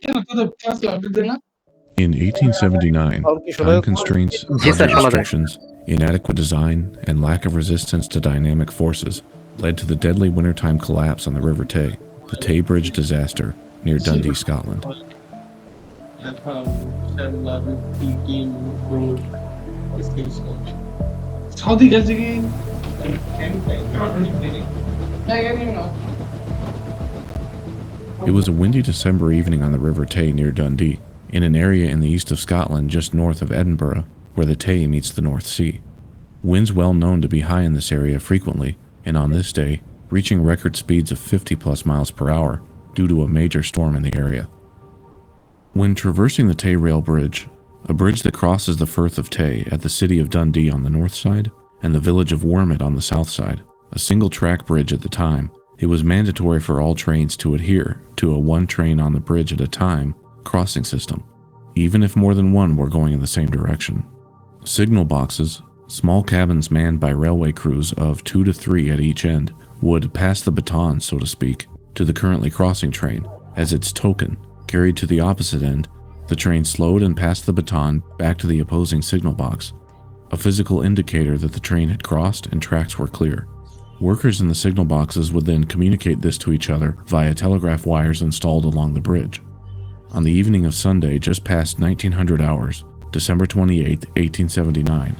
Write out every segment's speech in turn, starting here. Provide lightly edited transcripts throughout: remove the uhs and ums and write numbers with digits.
In 1879, time constraints, budget restrictions, inadequate design, and lack of resistance to dynamic forces led to the deadly wintertime collapse on the River Tay, the Tay Bridge disaster near Dundee, Scotland. It was a windy December evening on the River Tay near Dundee, in an area in the east of Scotland just north of Edinburgh, where the Tay meets the North Sea. Winds well known to be high in this area frequently, and on this day, reaching record speeds of 50+ miles per hour due to a major storm in the area. When traversing the Tay Rail Bridge, a bridge that crosses the Firth of Tay at the city of Dundee on the north side and the village of Wormit on the south side, a single-track bridge at the time, it was mandatory for all trains to adhere to a one train on the bridge at a time crossing system, even if more than one were going in the same direction. Signal boxes, small cabins manned by railway crews of 2 to 3 at each end, would pass the baton, so to speak, to the currently crossing train as its token. Carried to the opposite end, the train slowed and passed the baton back to the opposing signal box, a physical indicator that the train had crossed and tracks were clear. Workers in the signal boxes would then communicate this to each other via telegraph wires installed along the bridge. On the evening of Sunday, just past 1900 hours, December 28, 1879,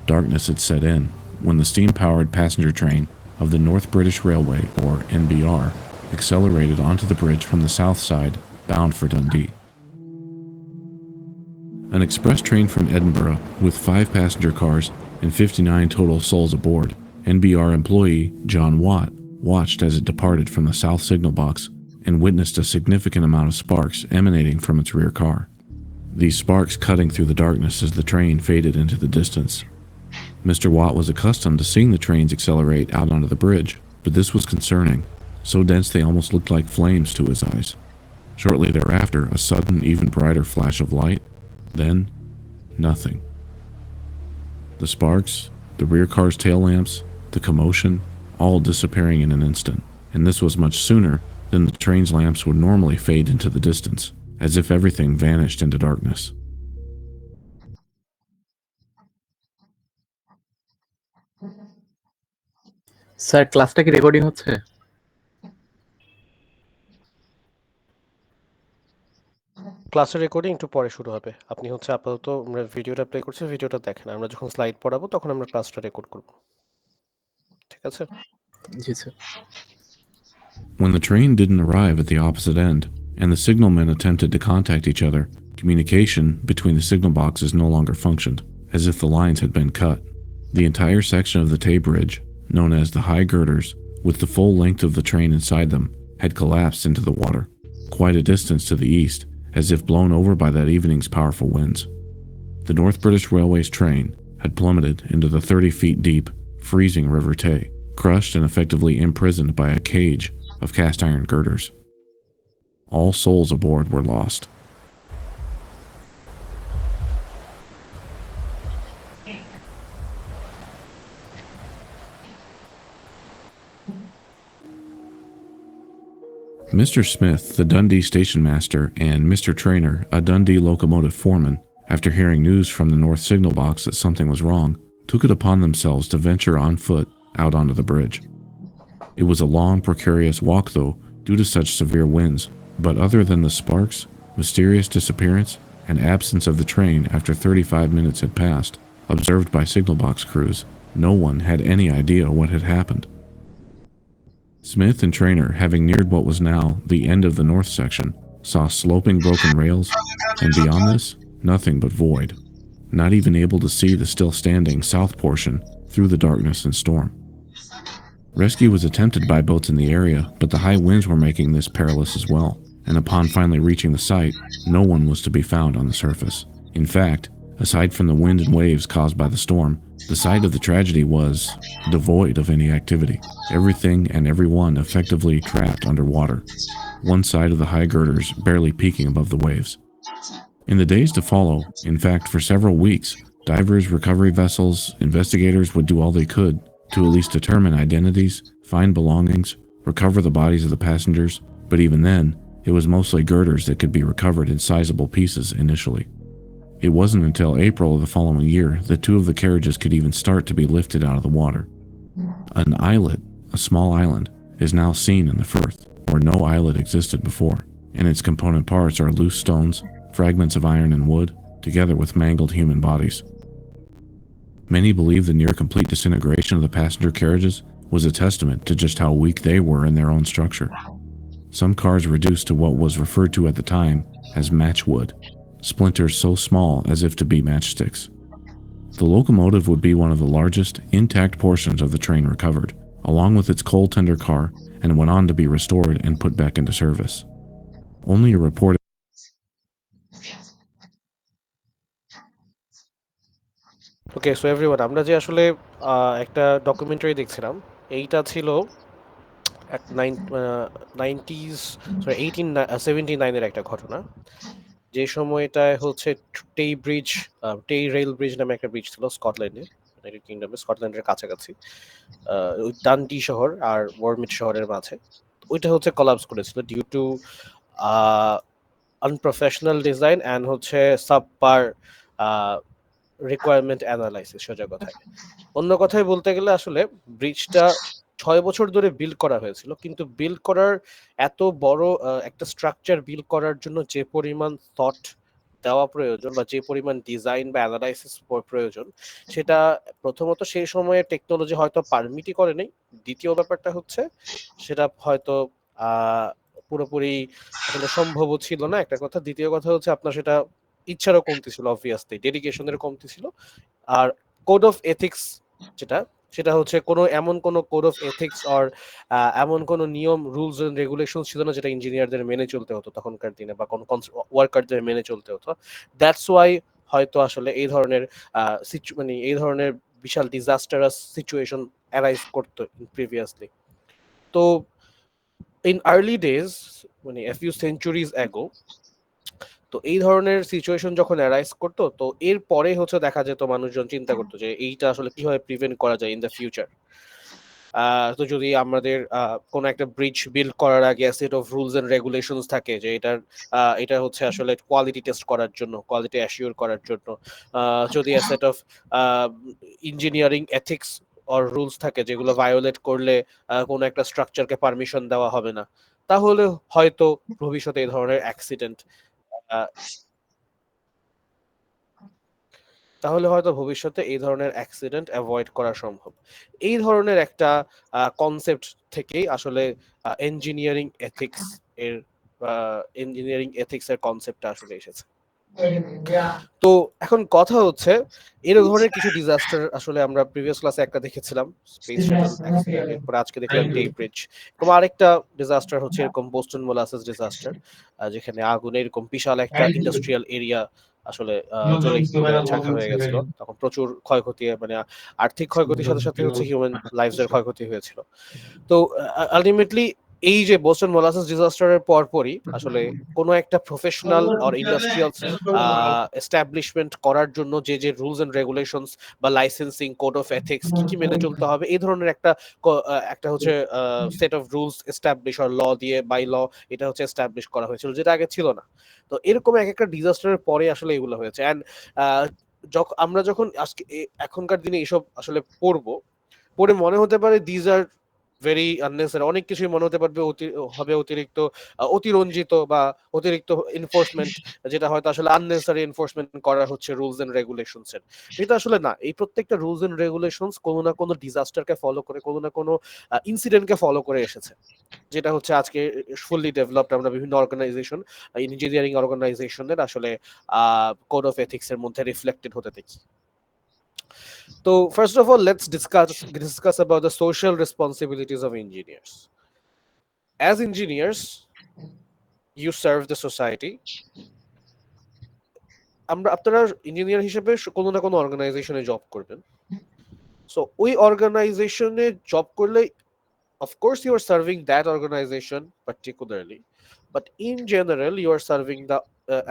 darkness had set in when the steam-powered passenger train of the North British Railway, or NBR, accelerated onto the bridge from the south side, bound for Dundee. An express train from Edinburgh, with 5 passenger cars and 59 total souls aboard, NBR employee John Watt watched as it departed from the south signal box and witnessed a significant amount of sparks emanating from its rear car. These sparks cutting through the darkness as the train faded into the distance. Mr. Watt was accustomed to seeing the trains accelerate out onto the bridge, but this was concerning, so dense they almost looked like flames to his eyes. Shortly thereafter, a sudden, even brighter flash of light. Then, nothing. The sparks, the rear car's tail lamps, the commotion, all disappearing in an instant, and this was much sooner than the train's lamps would normally fade into the distance, as if everything vanished into darkness. Sir ক্লাসটা কি recording হচ্ছে? ক্লাসের recording একটু পরে শুরু হবে। আপনি আপাতত আমরা ভিডিওটা প্লে করছি, ভিডিওটা দেখেন। আমরা যখন স্লাইড পড়াবো তখন আমরা ক্লাসটা রেকর্ড করব। ঠিক আছে? জি sir. When the train didn't arrive at the opposite end, and the signalmen attempted to contact each other, communication between the signal boxes no longer functioned, as if the lines had been cut. The entire section of the Tay Bridge, known as the High Girders, with the full length of the train inside them, had collapsed into the water, quite a distance to the east, as if blown over by that evening's powerful winds. The North British Railway's train had plummeted into the 30 feet deep, freezing River Tay, crushed and effectively imprisoned by a cage of cast iron girders. All souls aboard were lost. Mr. Smith, the Dundee station master, and Mr. Traynor, a Dundee locomotive foreman, after hearing news from the north signal box that something was wrong, took it upon themselves to venture on foot out onto the bridge. It was a long, precarious walk, though, due to such severe winds, but other than the sparks, mysterious disappearance, and absence of the train after 35 minutes had passed, observed by signal box crews, no one had any idea what had happened. Smith and Traynor, having neared what was now the end of the north section, saw sloping broken rails, and beyond this, nothing but void, not even able to see the still standing south portion through the darkness and storm. Rescue was attempted by boats in the area, but the high winds were making this perilous as well, and upon finally reaching the site, no one was to be found on the surface. In fact, aside from the wind and waves caused by the storm, the site of the tragedy was devoid of any activity, everything and everyone effectively trapped underwater, one side of the high girders barely peaking above the waves. In the days to follow, in fact for several weeks, divers, recovery vessels, investigators would do all they could to at least determine identities, find belongings, recover the bodies of the passengers, but even then, It was mostly girders that could be recovered in sizable pieces initially. It wasn't until April of the following year that 2 of the carriages could even start to be lifted out of the water. An islet, a small island, is now seen in the Firth, where no islet existed before, and its component parts are loose stones, fragments of iron and wood, together with mangled human bodies. Many believe the near-complete disintegration of the passenger carriages was a testament to just how weak they were in their own structure. Some cars reduced to what was referred to at the time as matchwood, splinters so small as if to be matchsticks. The locomotive would be one of the largest, intact portions of the train recovered, along with its coal tender car, and went on to be restored and put back into service. Only a report okay, so everyone, আমরা যে আসলে একটা documentary দেখছিলাম, এইটা ছিল এক 90s, sorry 1879-এর একটা ঘটনা, যে সময়টায় হচ্ছে টেই ব্রিজ, টেই রেল ব্রিজ নামে একটা ব্রিজ ছিল স্কটল্যান্ডে, ইউনাইটেড কিংডমে, স্কটল্যান্ডের কাছাকাছি, ওই ডান্ডি শহর আর ওয়ারমিট শহরের মাঝে। ওইটা হচ্ছে কলাপস করেছিল due to unprofessional design and হচ্ছে সাবপার রিকোয়ারমেন্ট অ্যানালাইসিস, সোজা কথায়। অন্য কথায় বলতে গেলে আসলে ব্রিজটা 6 বছর ধরে বিল্ড করা হয়েছিল, কিন্তু বিল্ড করার এত বড় একটা স্ট্রাকচার বিল্ড করার জন্য যে পরিমাণ থট দেওয়া প্রয়োজন বা যে পরিমাণ ডিজাইন বা অ্যানালাইসিস প্রয়োজন, সেটা প্রথমত সেই সময়ে টেকনোলজি হয়তো পারমিটই করে নাই। দ্বিতীয় ব্যাপারটা হচ্ছে সেটা হয়তো পুরোপুরি আসলে সম্ভবও ছিল না, একটা কথা। দ্বিতীয় কথা হচ্ছে আপনার সেটা ইচ্ছারও কমতি ছিল, অবভিয়াসলি ডেডিকেশনের কমতি ছিল। আর কোড অফ এথিক্স যেটা, সেটা হচ্ছে এমন কোনো কোড অফ এথিক্স অর এমন কোনো নিয়ম, রুলস এন্ড রেগুলেশন ছিল না যেটা ইঞ্জিনিয়ারদের মেনে চলতে হতো তখনকার দিনে, বা কোনো ওয়ার্কারদের মেনে চলতে হতো। দ্যাটস ওয়াই হয়তো আসলে এই ধরনের মানে এই ধরনের বিশাল ডিজাস্টারাস সিচুয়েশন অ্যারাইজ করতো প্রিভিয়াসলি। তো ইন আর্লি ডেজ, মানে a few centuries ago, তো এই ধরনের সিচুয়েশন যখন অ্যারাইজ করতো, তো এর পরে হচ্ছে দেখা যেত মানুষজন চিন্তা করতো যে এইটা আসলে কিভাবে প্রিভেন্ট করা যায় ইন দ্য ফিউচার। তো যদি আমাদের কোনো একটা ব্রিজ বিল্ড করার আগে set of rules and regulations থাকে, যে এটা হচ্ছে আসলে কোয়ালিটি টেস্ট করার জন্য, কোয়ালিটি অ্যাসিওর করার জন্য, যদি set of engineering ethics or rules থাকে যেগুলো ভায়োলেট করলে কোনো একটা স্ট্রাকচারকে পারমিশন দেওয়া হবে না, তাহলে হয়তো ভবিষ্যতে এই ধরনের অ্যাক্সিডেন্ট তাহলে হয়তো ভবিষ্যতে এই ধরনের অ্যাক্সিডেন্ট অ্যাভয়েড করা সম্ভব। এই ধরনের একটা কনসেপ্ট থেকেই আসলে ইঞ্জিনিয়ারিং এথিক্স এর কনসেপ্টটা আসলে এসেছে। তো এখন কথা হচ্ছে, এর ধরনের কিছু ডিজাস্টার আসলে আমরা প্রিভিয়াস ক্লাসে একটা দেখেছিলাম, স্পেস শাটল অ্যাক্সিডেন্ট, এরপর আজকে দেখলাম টেই ব্রিজ, এবং আরেকটা ডিজাস্টার হচ্ছে এরকম বোস্টন মোলাসেস ডিজাস্টার, যেখানে আগুনে এরকম বিশাল একটা ইন্ডাস্ট্রিয়াল এরিয়া আসলে জ্বলে পুড়ে ছারখার হয়ে গেছিল। তখন প্রচুর ক্ষয়ক্ষতি, মানে আর্থিক ক্ষয়ক্ষতির সাথে সাথে হচ্ছে হিউম্যান লাইফস এর ক্ষয়ক্ষতি হয়েছিল। তো আলটিমেটলি এই যে বোস্টন মোলাসেস ডিজাস্টারের পরপরই আসলে কোনো একটা প্রফেশনাল অর ইন্ডাস্ট্রিয়াল এস্টাবলিশমেন্ট করার জন্য যে যে রুলস এন্ড রেগুলেশনস বা লাইসেন্সিং, কোড অফ এথিক্স কি কি মেনে চলতে হবে, এই ধরনের একটা হচ্ছে set of rules establish or law দিয়ে, বাই ল, এটা হচ্ছে এস্টাবলিশ করা হয়েছিল, যেটা আগে ছিল না। তো এরকম এক একটা ডিজাস্টারের পরে আসলে এগুলো হয়েছে। অ্যান্ড আমরা যখন আজকে এখনকার দিনে এসব আসলে পড়ে মনে হতে পারে দিজ আর ভেরি আননেসেসারি, অনেক কিছুই মনে হতে পারবে হবে অতিরিক্ত অতিরঞ্জিত বা অতিরিক্ত এনফোর্সমেন্ট, যেটা হয়তো আসলে আননেসেসারি এনফোর্সমেন্ট করা হচ্ছে রুলস এন্ড রেগুলেশনস এর। এটা আসলে না, এই প্রত্যেকটা রুলস এন্ড রেগুলেশনস কোনো না কোনো ডিজাস্টারকে ফলো করে, কোনো না কোনো ইনসিডেন্টকে ফলো করে এসেছে, যেটা হচ্ছে আজকে ফুললি ডেভেলপড আমরা বিভিন্ন অর্গানাইজেশন, ইঞ্জিনিয়ারিং অর্গানাইজেশনের আসলে কোড অফ এথিক্স এর মধ্যে রিফ্লেক্টেড হতে দেখি। So first of all, let's discuss about the social responsibilities of engineers. As engineers, you serve the society. আপনারা ইঞ্জিনিয়ার হিসেবে কোনো না কোনো অর্গানাইজেশনে জব করবেন। সো ওই অর্গানাইজেশনে জব করলে of course you are serving that organization particularly, but in general you are serving the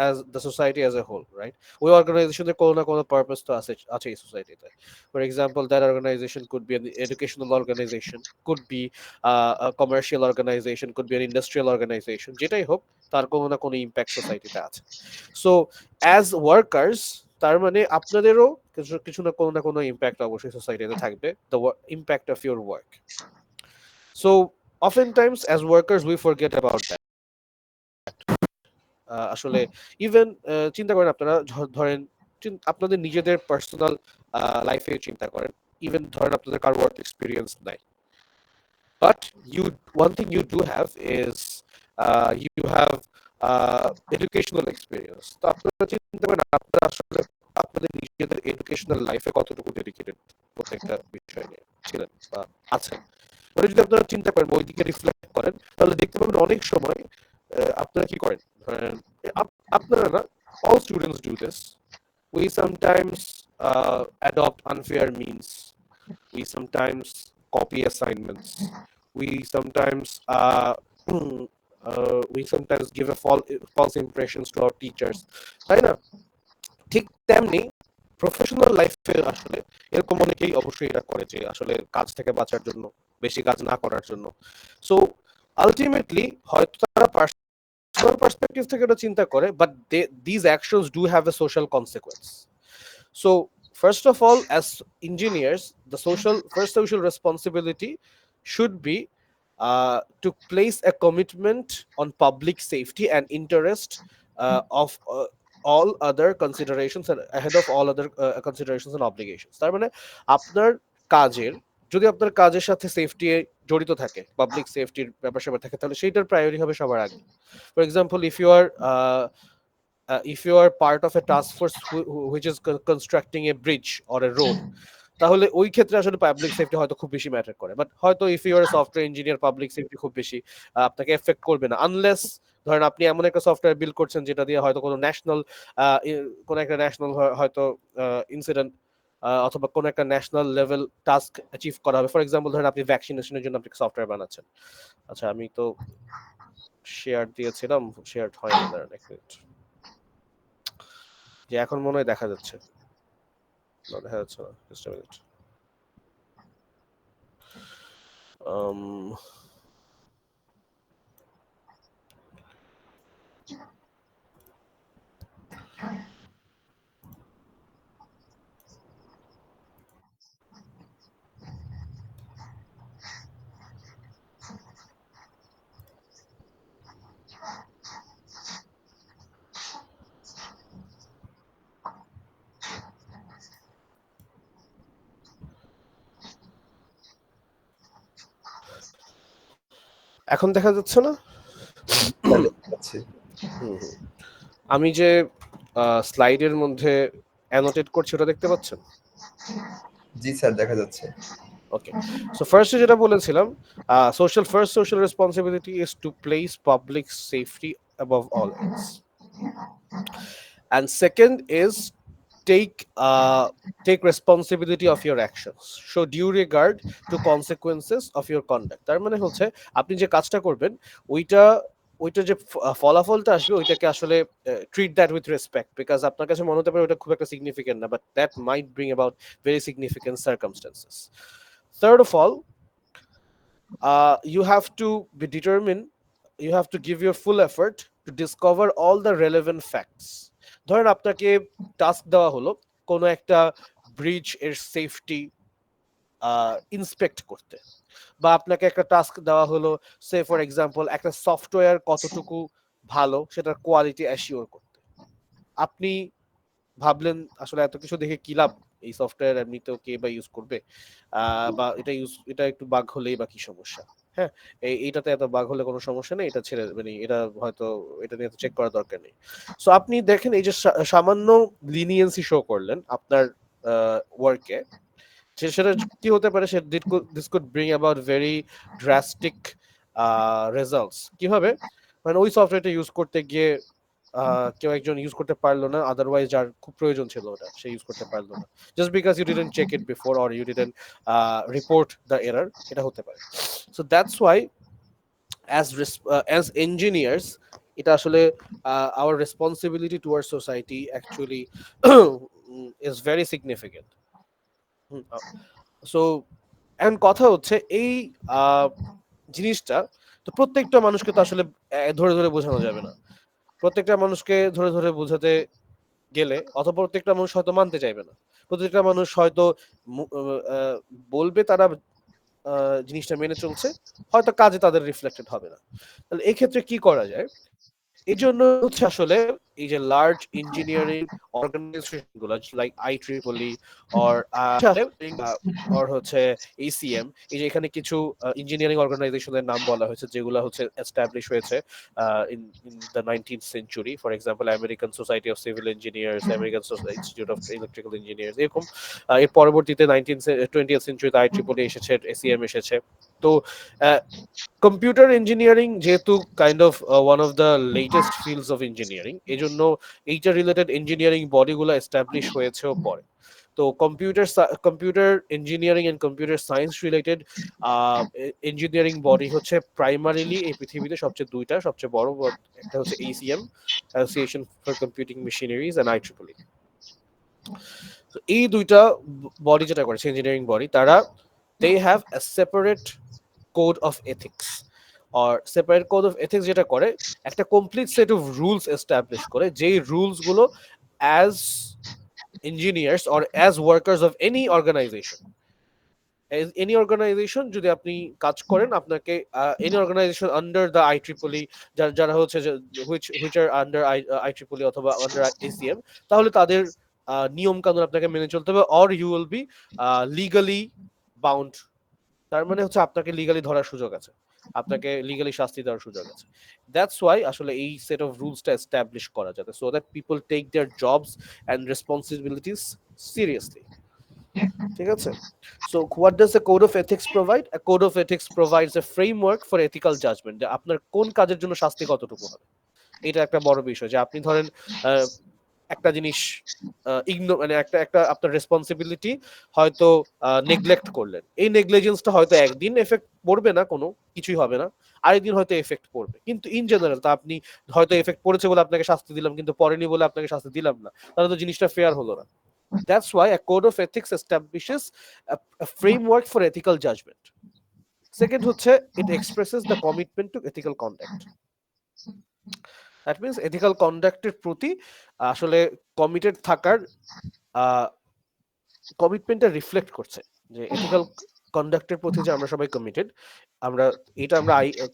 as the society as a whole, right? ওই অর্গানাইজেশনের কোনো না কোনো পারপাস তো আছে এই সোসাইটিতে। For example, that organisation could be an educational organization, could be a commercial organization, could be an industrial organization, যেটাই হোক তার কোনো না কোনো ইম্প্যাক্ট সোসাইটিতে আছে। সো অ্যাজ ওয়ার্কার্স, তার মানে আপনাদেরও কিছু কিছু না কোনো ইম্প্যাক্ট অবশ্যই সোসাইটিতে থাকবে, the impact of your work. So oftentimes as workers we forget about that. আসলে ইভেন চিন্তা করেন আপনারা, ধরেন আপনাদের নিজেদের পার্সোনাল লাইফে চিন্তা করেন, ইভেন ধরেন আপনাদের কার ওয়ার্ক এক্সপিরিয়েন্স নাই, but you one thing you do have is you have educational experience. তো আপনারা চিন্তা করেন আপনারা আসলে আপনাদের নিজেদের এডুকেশনাল লাইফে কতটুকু ডেডিকেটেড প্রত্যেকটা বিষয় নিয়ে ছিলেন বা আছেন। মানে যদি আপনারা চিন্তা করেন, ওই দিকে রিফ্লেক্ট করেন, তাহলে দেখতে পাবেন অনেক সময় আপনারা কি করেন, আপনারা না, all students do this. We sometimes adopt unfair means. We sometimes copy assignments. We sometimes give a false impressions to our teachers. তাই না? ঠিক তেমনি প্রফেশনাল লাইফে আসলে এরকম অনেকেই অবশ্যই এটা করে, যে আসলে কাজ থেকে বাঁচার জন্য, বেশি কাজ না করার জন্য। সো আলটিমেটলি হয়তো তারা পার্সোনাল পার্সপেক্টিভ থেকে এটা চিন্তা করে, but these actions do have a social consequence. So first of all, as engineers, the first social responsibility should be to place a commitment on public safety and interest of all other considerations and ahead of all other considerations and obligations. তার মানে আপনার কাজের, যদি আপনার কাজের সাথে safety জড়িত থাকে, পাবলিক সেফটির ব্যাপার স্যাপার থাকে, তাহলে সেইটার প্রায়োরিটি হবে সবার আগে। For example, if you are part of a task force which is constructing a bridge or a road, তাহলে ওই ক্ষেত্রে আসলে পাবলিক সেফটি হয়তো খুব বেশি ম্যাটার করে, বাট হয়তো if you are software engineer, public safety খুব বেশি আপনাকে এফেক্ট করবে না, আনলেস ধরেন আপনি এমন একটা সফটওয়্যার বিল্ড করছেন যেটা দিয়ে হয়তো কোনো একটা ন্যাশনাল হয়তো ইনসিডেন্ট অথবা কোনো একটা ন্যাশনাল লেভেল টাস্ক অ্যাচিভ করা হবে। ফর এক্সাম্পল, ধরেন আপনি ভ্যাকসিনেশনের জন্য আপনি সফটওয়্যার বানাচ্ছেন। আচ্ছা, আমি তো শেয়ার দিয়েছিলাম, শেয়ার হয় না, দাঁড়ান এক মিনিট, যে এখন মনে হয় দেখা যাচ্ছে না, দেখা যাচ্ছে না, জাস্ট আ মিনিট। এখন দেখা যাচ্ছে না? আমি যে স্লাইডের মধ্যে অ্যানোটেট করছি ওটা দেখতে পাচ্ছেন? জি স্যার, দেখা যাচ্ছে। ওকে, সো ফার্স্টে যেটা বলেছিলাম, first social responsibility is to place public safety above all else, and second is take responsibility of your actions, show due regard to consequences of your conduct. তার মানে হচ্ছে আপনি যে কাজটা করবেন ওইটা যে ফলাফলটা আসবে ওইটাকে আসলে treat that with respect, because আপনার কাছে মনে হতে পারে ওটা খুব একটা সিগনিফিকেন্ট না, but that might bring about very significant circumstances. Third of all, you have to be determined, you have to give your full effort to discover all the relevant facts. ধরেন আপনাকে টাস্ক দেওয়া হলো কোনো একটা bridge এর safety inspect করতে, বা আপনাকে একটা টাস্ক দেওয়া হলো সে ফর এক্সাম্পল একটা সফটওয়্যার কতটুকু ভালো সেটার কোয়ালিটি অ্যাসিওর করতে। আপনি ভাবলেন আসলে এত কিছু দেখে কি লাভ, এই সফটওয়্যার এমনিতেও কে বা ইউজ করবে, বা এটা একটু বাগ হলেই বা কি সমস্যা, হ্যাঁ এইটাতে এত বাগ হলে কোনো সমস্যা নেই, এটা ছেড়ে মানে এটা হয়তো এটা নিয়ে চেক করার দরকার নেই। সো আপনি দেখেন এই যে সামান্য লিনিয়েন্সি শো করলেন আপনার ওয়ার্কে, সেটা কি হতে পারে, this could bring about very drastic results. কিভাবে? মানে ওই সফটওয়্যারটা ইউজ করতে গিয়ে কেউ একজন ইউজ করতে পারলো না, আদারওয়াইজ যার খুব প্রয়োজন ছিল ওটা সে ইউজ করতে পারলো না, just because you didn't check it before or you didn't report the error, এটা হতে পারে। So that's why as engineers এটা আসলে our responsibility towards society actually is very significant. So এখন কথা হচ্ছে এই জিনিসটা তো প্রত্যেকটা মানুষকে তো আসলে ধরে ধরে বোঝানো যাবে না। প্রত্যেকটা মানুষকে ধরে ধরে বোঝাতে গেলে অথবা প্রত্যেকটা মানুষ হয়তো মানতে চাইবে না। প্রত্যেকটা মানুষ হয়তো বলবে তারা জিনিসটা মেনে চলছে, হয়তো কাজে তাদের রিফ্লেক্টেড হবে না। তাহলে এই ক্ষেত্রে কি করা যায়? এই জন্য হচ্ছে আসলে এই যে লার্জ ইঞ্জিনিয়ারিং অর্গানাইজেশন গুলো লাইক IEEE অর হচ্ছে ACM, এই যে এখানে কিছু ইঞ্জিনিয়ারিং অর্গানাইজেশনের নাম বলা হয়েছে যেগুলো হচ্ছে এস্টাবলিশ হয়েছে in the 19th century. For example American society of civil engineers, American institute of electrical engineers, এরকম। এর পরবর্তীতে 20th সেঞ্চুরিতে IEEE এসেছে, ACM এসেছে। তো কম্পিউটার ইঞ্জিনিয়ারিং যেহেতু kind of one of the latest fields of engineering, এই জন্য এইটা রিলেটেড ইঞ্জিনিয়ারিং বডিগুলো এস্টাবলিশ হয়েছেও পরে। তো computer engineering and computer science related engineering body হচ্ছে প্রাইমারিলি এই পৃথিবীতে দুইটা সবচেয়ে বড়। একটা হচ্ছে ACM, association for computing machineries, and IEEE। এই দুইটা বডি যেটা করেছে ইঞ্জিনিয়ারিং বডি, তারা they have a separate code of ethics or separate code of ethics, যেটা করে একটা complete set of rules establish করে, যেই রুলস গুলো as engineers or as workers of any organisation যদি আপনি কাজ করেন, আপনাকে any organisation under the IEEE, যারা হচ্ছে হুইচ আর আন্ডার IEEE অথবা আন্ডার ACM, তাহলে তাদের নিয়ম কানুন আপনাকে মেনে চলতে হবে, or you will be legally bound. তার মানে হচ্ছে আপনাকে লিগালি ধরার সুযোগ আছে, আপনাকে লিগালি শাস্তি দেওয়ার সুযোগ আছে। দ্যাটস ওয়াই আসলে এই সেট অফ রুলসটা এস্টাবলিশ করা যাবে, so that people take their jobs and responsibilities seriously. ঠিক আছে? So what does the code of ethics provide? A code of ethics provides a framework for ethical judgement, যে আপনার কোন কাজের জন্য শাস্তি কতটুকু হবে। এটা একটা বড় বিষয়, যে আপনি ধরেন একটা জিনিস ইগনোর, মানে একটা একটা আপনার রেসপন্সিবিলিটি হয়তো নেগলেক্ট করলেন, এই নেগলিজেন্সটা হয়তো একদিন এফেক্ট পড়বে না, কোনো কিছুই হবে না, আরেকদিন হয়তো এফেক্ট পড়বে, কিন্তু ইন জেনারেল তা আপনি হয়তো এফেক্ট পড়েছে বলে আপনাকে শাস্তি দিলাম, কিন্তু পড়েনি বলে আপনাকে শাস্তি দিলাম না, তাহলে তো জিনিসটা ফেয়ার হলো না। That's why a code of ethics establishes a framework for ethical judgment. Second হচ্ছে, it expresses the commitment to ethical conduct. That means ethical conduct এর প্রতি আসলে কমিটেড থাকার কমিটমেন্টটা রিফ্লেক্ট করছে, যে এথিক্যাল কন্ডাক্টের প্রতি যে আমরা সবাই কমিটেড, আমরা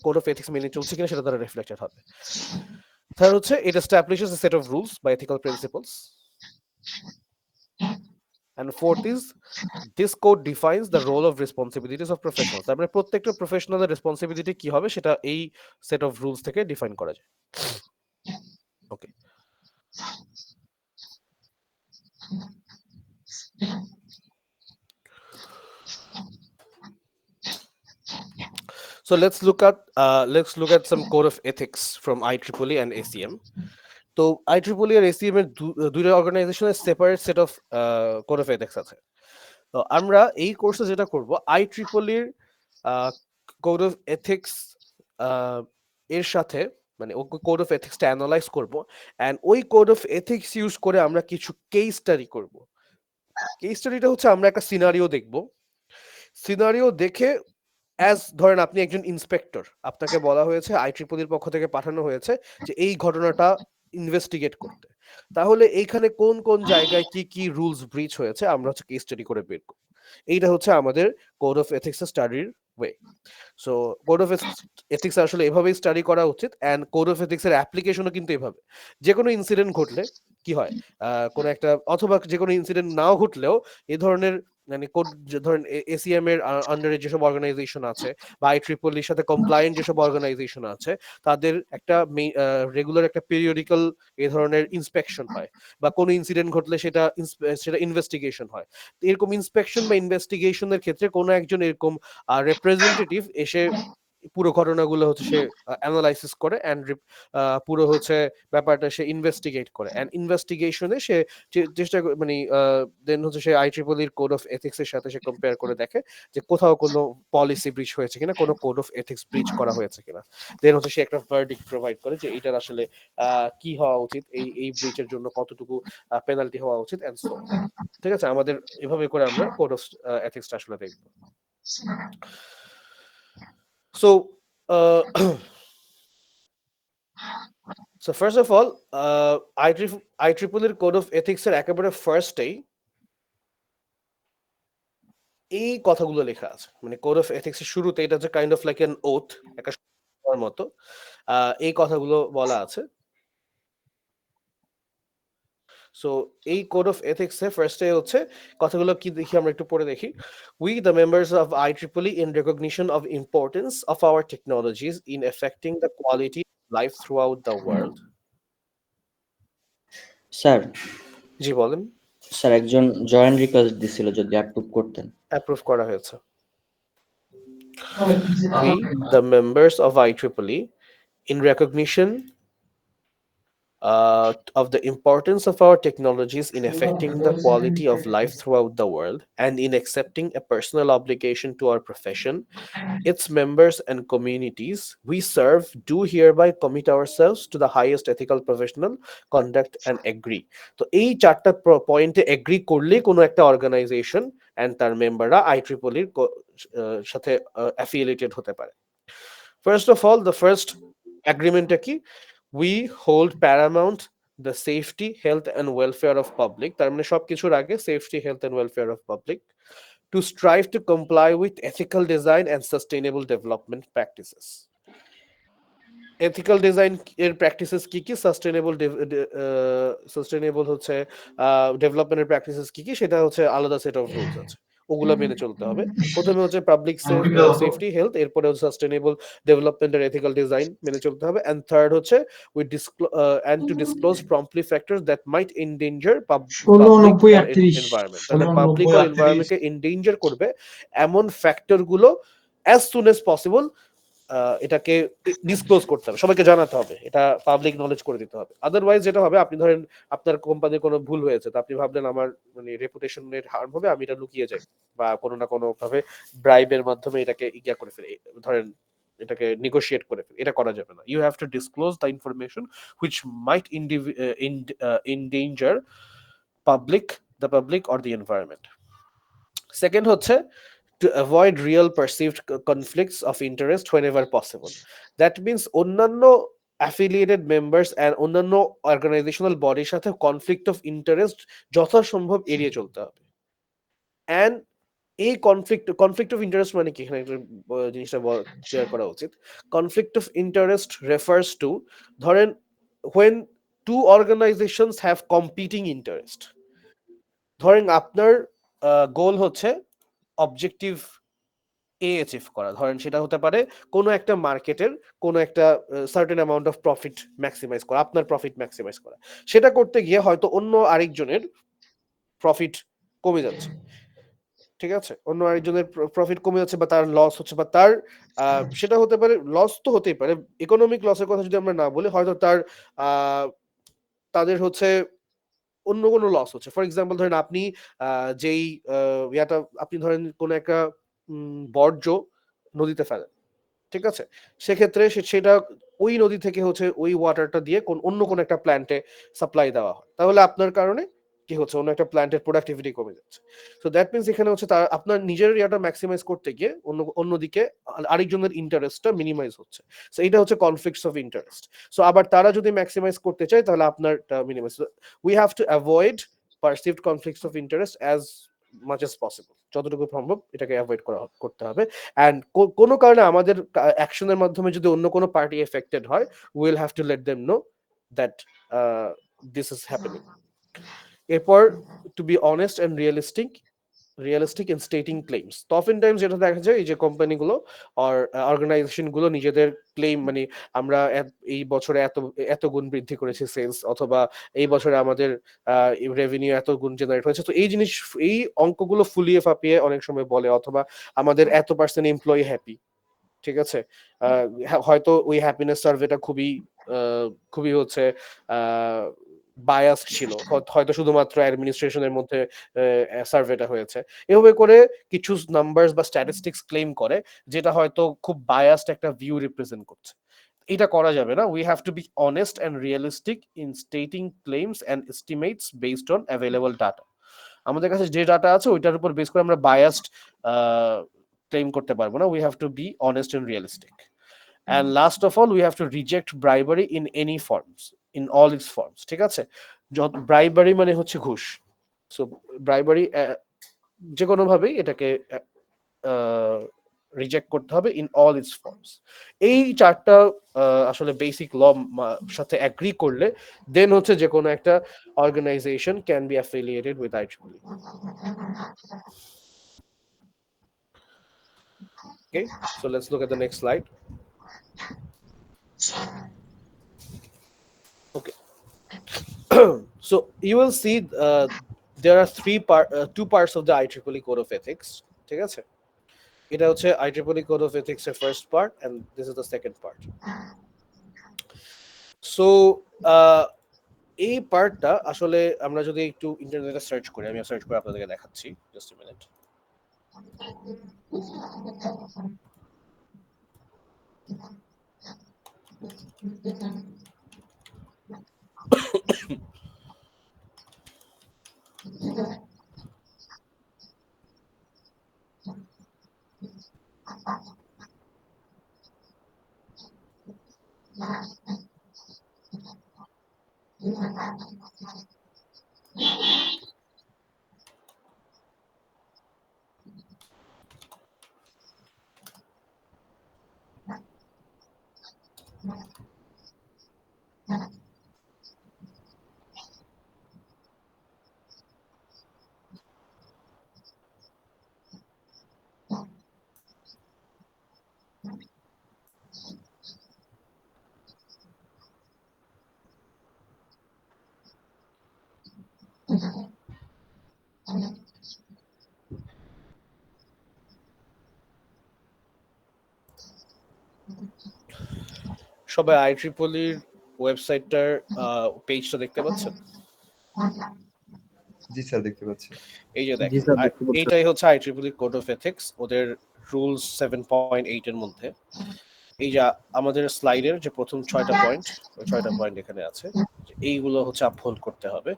কোড অফ এথিক্স মেনে চলছি কিনা সেটা দ্বারা রিফ্লেক্টেড হবে। থার্ড হচ্ছে, it establishes a set of rules by ethical principles. And fourth is, this code defines the role of responsibilities of professionals. তার মানে প্রত্যেকটা প্রফেশনালের রেসপন্সিবিলিটি কি হবে সেটা এই সেট অফ রুলস থেকে ডিফাইন করা যায়। ওকে, so let's look at some code of ethics from IEEE and ACM. তো IEEE আর ACM এর দুইটা অর্গানাইজেশনের separate set of code of ethics আছে। তো আমরা এই কোর্সে যেটা করব, IEEE এর কোড অফ এথিক্স এর সাথে, মানে কোড অফ এথিক্সটা অ্যানালাইজ করব, এন্ড ওই কোড অফ এথিক্স ইউজ করে আমরা কিছু কেস স্টাডি করব। কেস স্টাডিটা হচ্ছে আমরা একটা সিনারিও দেখব, সিনারিও দেখে ধরেন আপনি একজন ইন্সপেক্টর, আপনাকে বলা হয়েছে IEEE এর পক্ষ থেকে পাঠানো হয়েছে যে এই ঘটনাটা ইনভেস্টিগেট করতে, তাহলে এইখানে কোন কোন জায়গায় কি কি রুলস ব্রিচ হয়েছে আমরা হচ্ছে কেস স্টাডি করে বের করব। এইটা হচ্ছে আমাদের কোড অফ এথিক্স স্টাডির way. So code of ethics আসলে এভাবেই স্টাডি করা উচিত, এন্ড কোড অফ এথিক্স এর অ্যাপ্লিকেশনও কিন্তু এভাবে। যে কোনো ইনসিডেন্ট ঘটলে কি হয়, কোন একটা, অথবা যে কোনো ইনসিডেন্ট নাও ঘটলেও এই ধরনের, মানে কোড, ধরেন ACM এর আন্ডারে যেসব অর্গানাইজেশন আছে বা IEEE এর সাথে কমপ্লায়েন্ট যেসব অর্গানাইজেশন আছে, তাদের একটা রেগুলার একটা পিরিয়ডিক্যাল এই ধরনের ইন্সপেকশন হয়, বা কোনো ইনসিডেন্ট ঘটলে সেটা ইনভেস্টিগেশন হয়। এরকম ইন্সপেকশন বা ইনভেস্টিগেশনের ক্ষেত্রে কোনো একজন এরকম রিপ্রেজেন্টেটিভ এসে পুরো ঘটনাগুলো হচ্ছে সে অ্যানালাইসিস করে অ্যান্ড পুরো হচ্ছে ব্যাপারটা সে ইনভেস্টিগেট করে অ্যান্ড ইনভেস্টিগেশনে সে চেষ্টা মানে দেন হচ্ছে সে IEEE কোড অফ এথিক্স এর সাথে সে কম্পেয়ার করে দেখে যে কোথাও কোনো পলিসি ব্রিচ হয়েছে কিনা, কোনো কোড অফ এথিক্স ব্রিচ করা হয়েছে কিনা। দেন হচ্ছে সে একটা ভার্ডিক্ট প্রোভাইড করে যে এটার আসলে কি হওয়া উচিত, এই ব্রিচের জন্য কতটুকু পেনাল্টি হওয়া উচিত এন্ড সো। ঠিক আছে, আমাদের এভাবে করে আমরা কোড অফ এথিক্সটা আসলে দেখব। So So first of all, IEEE code of ethics এর একেবারে ফার্স্টেই এই কথাগুলো লেখা আছে, মানে কোড অফ এথিক্স এর শুরুতে এটা হচ্ছে kind of like an oath, একটা শপথের মতো এই কথাগুলো বলা আছে। সো এই কোড অফ এথিক্স এর ফার্স্টে হচ্ছে কথাগুলো কি দেখি আমরা একটু পড়ে দেখি। We the members of IEEE in recognition of importance of our technologies in affecting the quality of life throughout the world. Sir জি বলেন। স্যার একজন জয়েন্ট রিকোয়েস্ট দিছিল, যদি অ্যাপ্রুভ করতেন। অ্যাপ্রুভ করা হয়েছে। We the members of IEEE in recognition of the importance of our technologies in affecting the quality of life throughout the world and in accepting a personal obligation to our profession, its members and communities we serve, do hereby commit ourselves to the highest ethical professional conduct and agree. তো এই চারটা পয়েন্টে agri করলে কোনো একটা organisation and তার মেম্বাররা IEEE সাথে অ্যাফিলিয়েটেড হতে পারে। First of all, the first এগ্রিমেন্টটা কি? We hold paramount the safety, health and welfare of public, তার মানে সবকিছুর আগে safety, health and welfare of public, to strive to comply with ethical design and sustainable development practices. Ethical design এর practices কি কি, sustainable হচ্ছে ডেভেলপমেন্টের practices কি কি, সেটা হচ্ছে আলাদা সেট অফ রুলস আছে, ওগুলো মেনে চলতে হবে। প্রথমে হচ্ছে পাবলিক সেফটি, হেলথ, এরপরে হচ্ছে সাস্টেনেবল ডেভেলপমেন্টের এথিক্যাল ডিজাইন মেনে চলতে হবে, এন্ড থার্ড হচ্ছে and to disclose promptly factors that might endanger public or environment, তাহলে পাবলিক আর এনভায়রনমেন্টকে এন্ডেঞ্জার করবে এমন ফ্যাক্টর গুলো as soon as possible এটাকে ডিসক্লোজ করতে হবে, সবাইকে জানাতে হবে, এটা পাবলিক নলেজ করে দিতে হবে। আদারওয়াইজ যেটা হবে, আপনি ধরেন আপনার কোম্পানির কোনো ভুল হয়েছে, তো আপনি ভাবলেন আমার মানে রেপুটেশনের হার্ম হবে, আমি এটা লুকিয়ে যাই বা কোনো না কোনো ভাবে ব্রাইবের মাধ্যমে এটাকে ইয়া করে ফেলি, ধরেন এটাকে নেগোশিয়েট করে ফেলি, এটা করা যাবে না। You have to disclose the information which might endanger the public or the environment. Second হচ্ছে to avoid real perceived conflicts of interest whenever possible. That means অন্যান্য affiliated members and অন্যান্য organizational bodies সাথে conflict of interest যথাসম্ভব এড়িয়ে চলতে হবে। and এই conflict of interest মানে কি, এখানে একটা জিনিসটা ক্লিয়ার করা উচিত। conflict of interest refers to, ধরেন when two organizations have competing interest, ধরেন আপনার গোল হচ্ছে অবজেক্টিভ এ অ্যাচিভ করা, ধরেন সেটা হতে পারে কোনো একটা মার্কেটের কোনো একটা certain amount of profit maximize করা, আপনার প্রফিট ম্যাক্সিমাইজ করা, সেটা করতে গিয়ে হয়তো অন্য আরেকজনের প্রফিট কমে যাচ্ছে, ঠিক আছে, অন্য আরেকজনের প্রফিট কমে যাচ্ছে বা তার লস হচ্ছে, বা তার সেটা হতে পারে, লস তো হতেই পারে, ইকোনমিক লসের কথা যদি আমরা না বলি, হয়তো তাদের হচ্ছে অন্য কোনো লস হচ্ছে। ফর এক্সাম্পল ধরেন আপনি যেই ইয়াটা আপনি ধরেন কোনো একটা বর্জ্য নদীতে ফেলেন, ঠিক আছে, সেক্ষেত্রে সেটা ওই নদী থেকে হচ্ছে ওই ওয়াটারটা দিয়ে অন্য কোনো একটা প্ল্যান্টে সাপ্লাই দেওয়া হয়, তাহলে আপনার কারণে কি হচ্ছে, অন্য একটা প্ল্যান্টের প্রোডাক্টিভিটি কমে যাচ্ছে। সো দ্যাট মিনস এখানে হচ্ছে তার আপনার নিজের ইয়াটা ম্যাক্সিমাইজ করতে গিয়ে অন্যদিকে আরেকজনের ইন্টারেস্টটা মিনিমাইজ হচ্ছে। সো এটা হচ্ছে কনফ্লিক্টস অফ ইন্টারেস্ট। সো আবার তারা যদি ম্যাক্সিমাইজ করতে চায় তাহলে আপনারটা minimize. We have to avoid perceived conflicts of interest as much as possible, যতটুকু সম্ভব এটাকে অ্যাভয়েড করতে হবে। অ্যান্ড কোনো কারণে আমাদের অ্যাকশনের মাধ্যমে যদি অন্য কোনো পার্টি এফেক্টেড হয়, will have to let them know that this is happening. এরপর to be honest and realistic in stating claims. তো অফেন টাইমস যেটা দেখা যায়, এই যে কোম্পানিগুলো আর অর্গানাইজেশনগুলো নিজেদের ক্লেম, মানে আমরা এই বছরে এত গুণ বৃদ্ধি করেছি সেলস, অথবা এই বছরে আমাদের রেভিনিউ এত গুণ জেনারেট হয়েছে, তো এই অঙ্কগুলো ফুলিয়ে ফাঁপিয়ে অনেক সময় বলে, অথবা আমাদের এত % এমপ্লয়ি হ্যাপি, ঠিক আছে? হয়তো ওই হ্যাপিনেস সার্ভেটা খুবই হচ্ছে বায়াসড ছিল। হয়তো শুধুমাত্র অ্যাডমিনিস্ট্রেশনের মধ্যে সার্ভেটা হয়েছে। এভাবে করে কিছু নাম্বারস বা স্ট্যাটিস্টিক্স ক্লেম করে যেটা হয়তো খুব বায়াসড একটা ভিউ রিপ্রেজেন্ট করছে। এটা করা যাবে না। We have to be honest and realistic in stating claims and estimates based on available data. আমাদের কাছে যে ডাটা আছে ওইটার উপর বেস করে আমরা বায়াসড ক্লেম করতে পারবো না। We have to be honest and realistic. And last of all, we have to reject bribery in any forms, in all its forms. ঠিক আছে? ব্রাইবারি মানে হচ্ছে ঘুষ। সো ব্রাইবারি যে কোনো ভাবেই এটাকে রিজেক্ট করতে হবে ইন অল ইটস ফর্মস। এই চারটা আসলে বেসিক ল সাথে অ্যাগ্রি করলে দেন হচ্ছে যে কোনো একটা organization can be affiliated with IEEE। Okay, so let's look at the next slide. Okay. So you will see there are two parts of the IEEE Code of Ethics. ঠিক আছে? এটা হচ্ছে IEEE Code of Ethics এর first part and this is the second part. So এই পার্টটা আসলে আমরা যদি একটু ইন্টারনেটে সার্চ করি, আমি সার্চ করে আপনাদেরকে দেখাচ্ছি, জাস্ট আ মিনিট। সবাই IEEE এর ওয়েবসাইটটার পেজটা দেখতে পাচ্ছেন? জি স্যার, দেখতে পাচ্ছি। এই যে জি দেখেন, স্যার, দেখতে পাচ্ছি। এইটাই হচ্ছে IEEE কোড অফ এথিক্স, ওদের রুলস 7.8 এর মধ্যে। এই যে আমাদের স্লাইডের যে প্রথম 6টা পয়েন্ট, ওই 6টা পয়েন্ট এখানে আছে। এইগুলো হচ্ছে আপহোল্ড করতে হবে।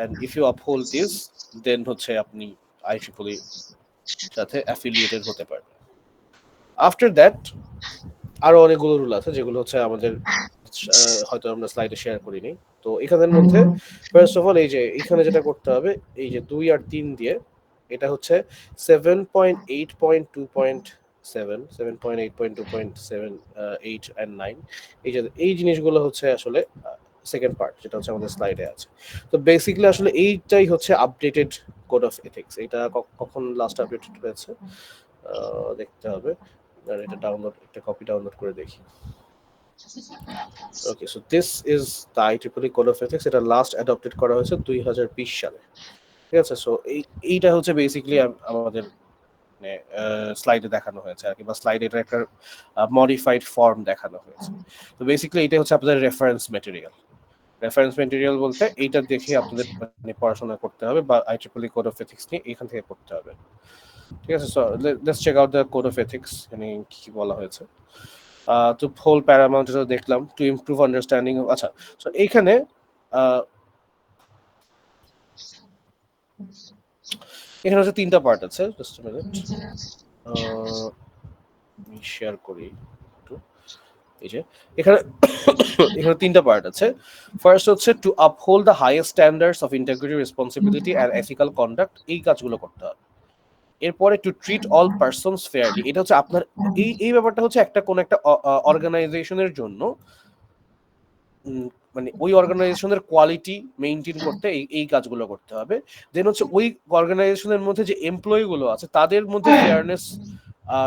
and if you uphold this then হচ্ছে আপনি IEEE সাথে অ্যাফিলিয়েটেড হতে পারবেন। আফটার দ্যাট আরো অনেকগুলো রুল আছে যেগুলো হচ্ছে আমাদের হয়তো আমরা স্লাইডে শেয়ার করিনি। তো এখানের মধ্যে ফার্স্ট অফ অল এই যে এখানে যেটা করতে হবে, এই যে 2 আর 3 দিয়ে, এটা হচ্ছে 7.8.2.7 7.8.2.7 8 and 9। এই জিনিসগুলো হচ্ছে আসলে সেকেন্ড পার্ট, যেটা হচ্ছে আমাদের স্লাইডে আছে। তো বেসিক্যালি আসলে এইটাই হচ্ছে আপডেটেড কোড অফ এথিক্স। এটা কখন লাস্ট আপডেটেড হয়েছে দেখতে হবে। আর এটা একটা কপি ডাউনলোড করে দেখি। Okay, so this is the IEEE code of ethics. এটা লাস্ট অ্যাডপ্টেড করা হয়েছে 2020 সালে। ঠিক আছে? সো এইটা হচ্ছে বেসিক্যালি আমাদের মানে স্লাইডে দেখানো হয়েছে আর কি, বা স্লাইডে এটা একটা মডিফাইড ফর্ম দেখানো হয়েছে। তো বেসিক্যালি এটা হচ্ছে আপনাদের রেফারেন্স ম্যাটেরিয়াল। রেফারেন্স ম্যাটেরিয়াল বলতে এইটা দেখে আপনাদের মানে পড়াশোনা করতে হবে বা IEEE কোড অফ এথিক্স নিয়ে এখান থেকে পড়তে হবে। ঠিক আছে? So let's check out the code of ethics, এখানে কি বলা হয়েছে। তো হোল প্যারামাউন্ট দেখলাম, টু ইমপ্রুভ আন্ডারস্ট্যান্ডিং। আচ্ছা, সো এইখানে এখানে হচ্ছে 3টা পার্ট আছে। জাস্ট আ মিনিট, আমি শেয়ার করি একটু। এই যে এখানে এখানে 3টা পার্ট আছে। ফার্স্ট হচ্ছে to uphold the highest standards of integrity, responsibility and ethical conduct, এই কাজগুলো করতে হবে। এরপরে to treat all persons fairly, এটা হচ্ছে আপনার এই ব্যাপারটা হচ্ছে কোন একটা অর্গানাইজেশনের জন্য মানে ওই অর্গানাইজেশনের কোয়ালিটি মেইনটেইন করতে এই কাজগুলো করতে হবে। দেন হচ্ছে ওই অর্গানাইজেশনের মধ্যে যে এমপ্লয়ি গুলো আছে তাদের মধ্যে ফেয়ারনেস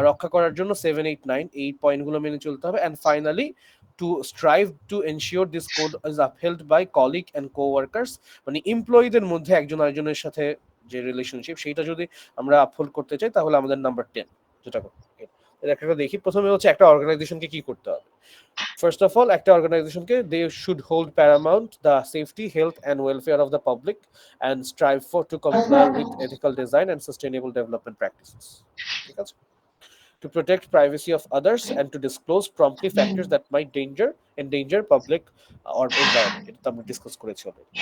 রক্ষা করার জন্য 7, 8, 9 এই পয়েন্টগুলো মেনে চলতে হবে। And finally to strive to ensure this code is upheld by colleague and coworkers, মানে এমপ্লয়ীদের মধ্যে একজন আরেকজনের সাথে যে রিলেশনশিপ সেইটা যদি আমরা আপহোল্ড করতে চাই তাহলে আমাদের নাম্বার 10 যেটা একটা দেখি। প্রথমে হচ্ছে একটা অর্গানাইজেশনকে কি করতে হবে। ফার্স্ট অফ অল একটা অর্গানাইজেশনকে they should hold paramount the safety, health and welfare of the public and strive for to comply with ethical design and sustainable development practices. ঠিক আছে? To protect privacy of others and to disclose promptly factors that might endanger public or environment. এটা তো আমরা discuss করেছি already.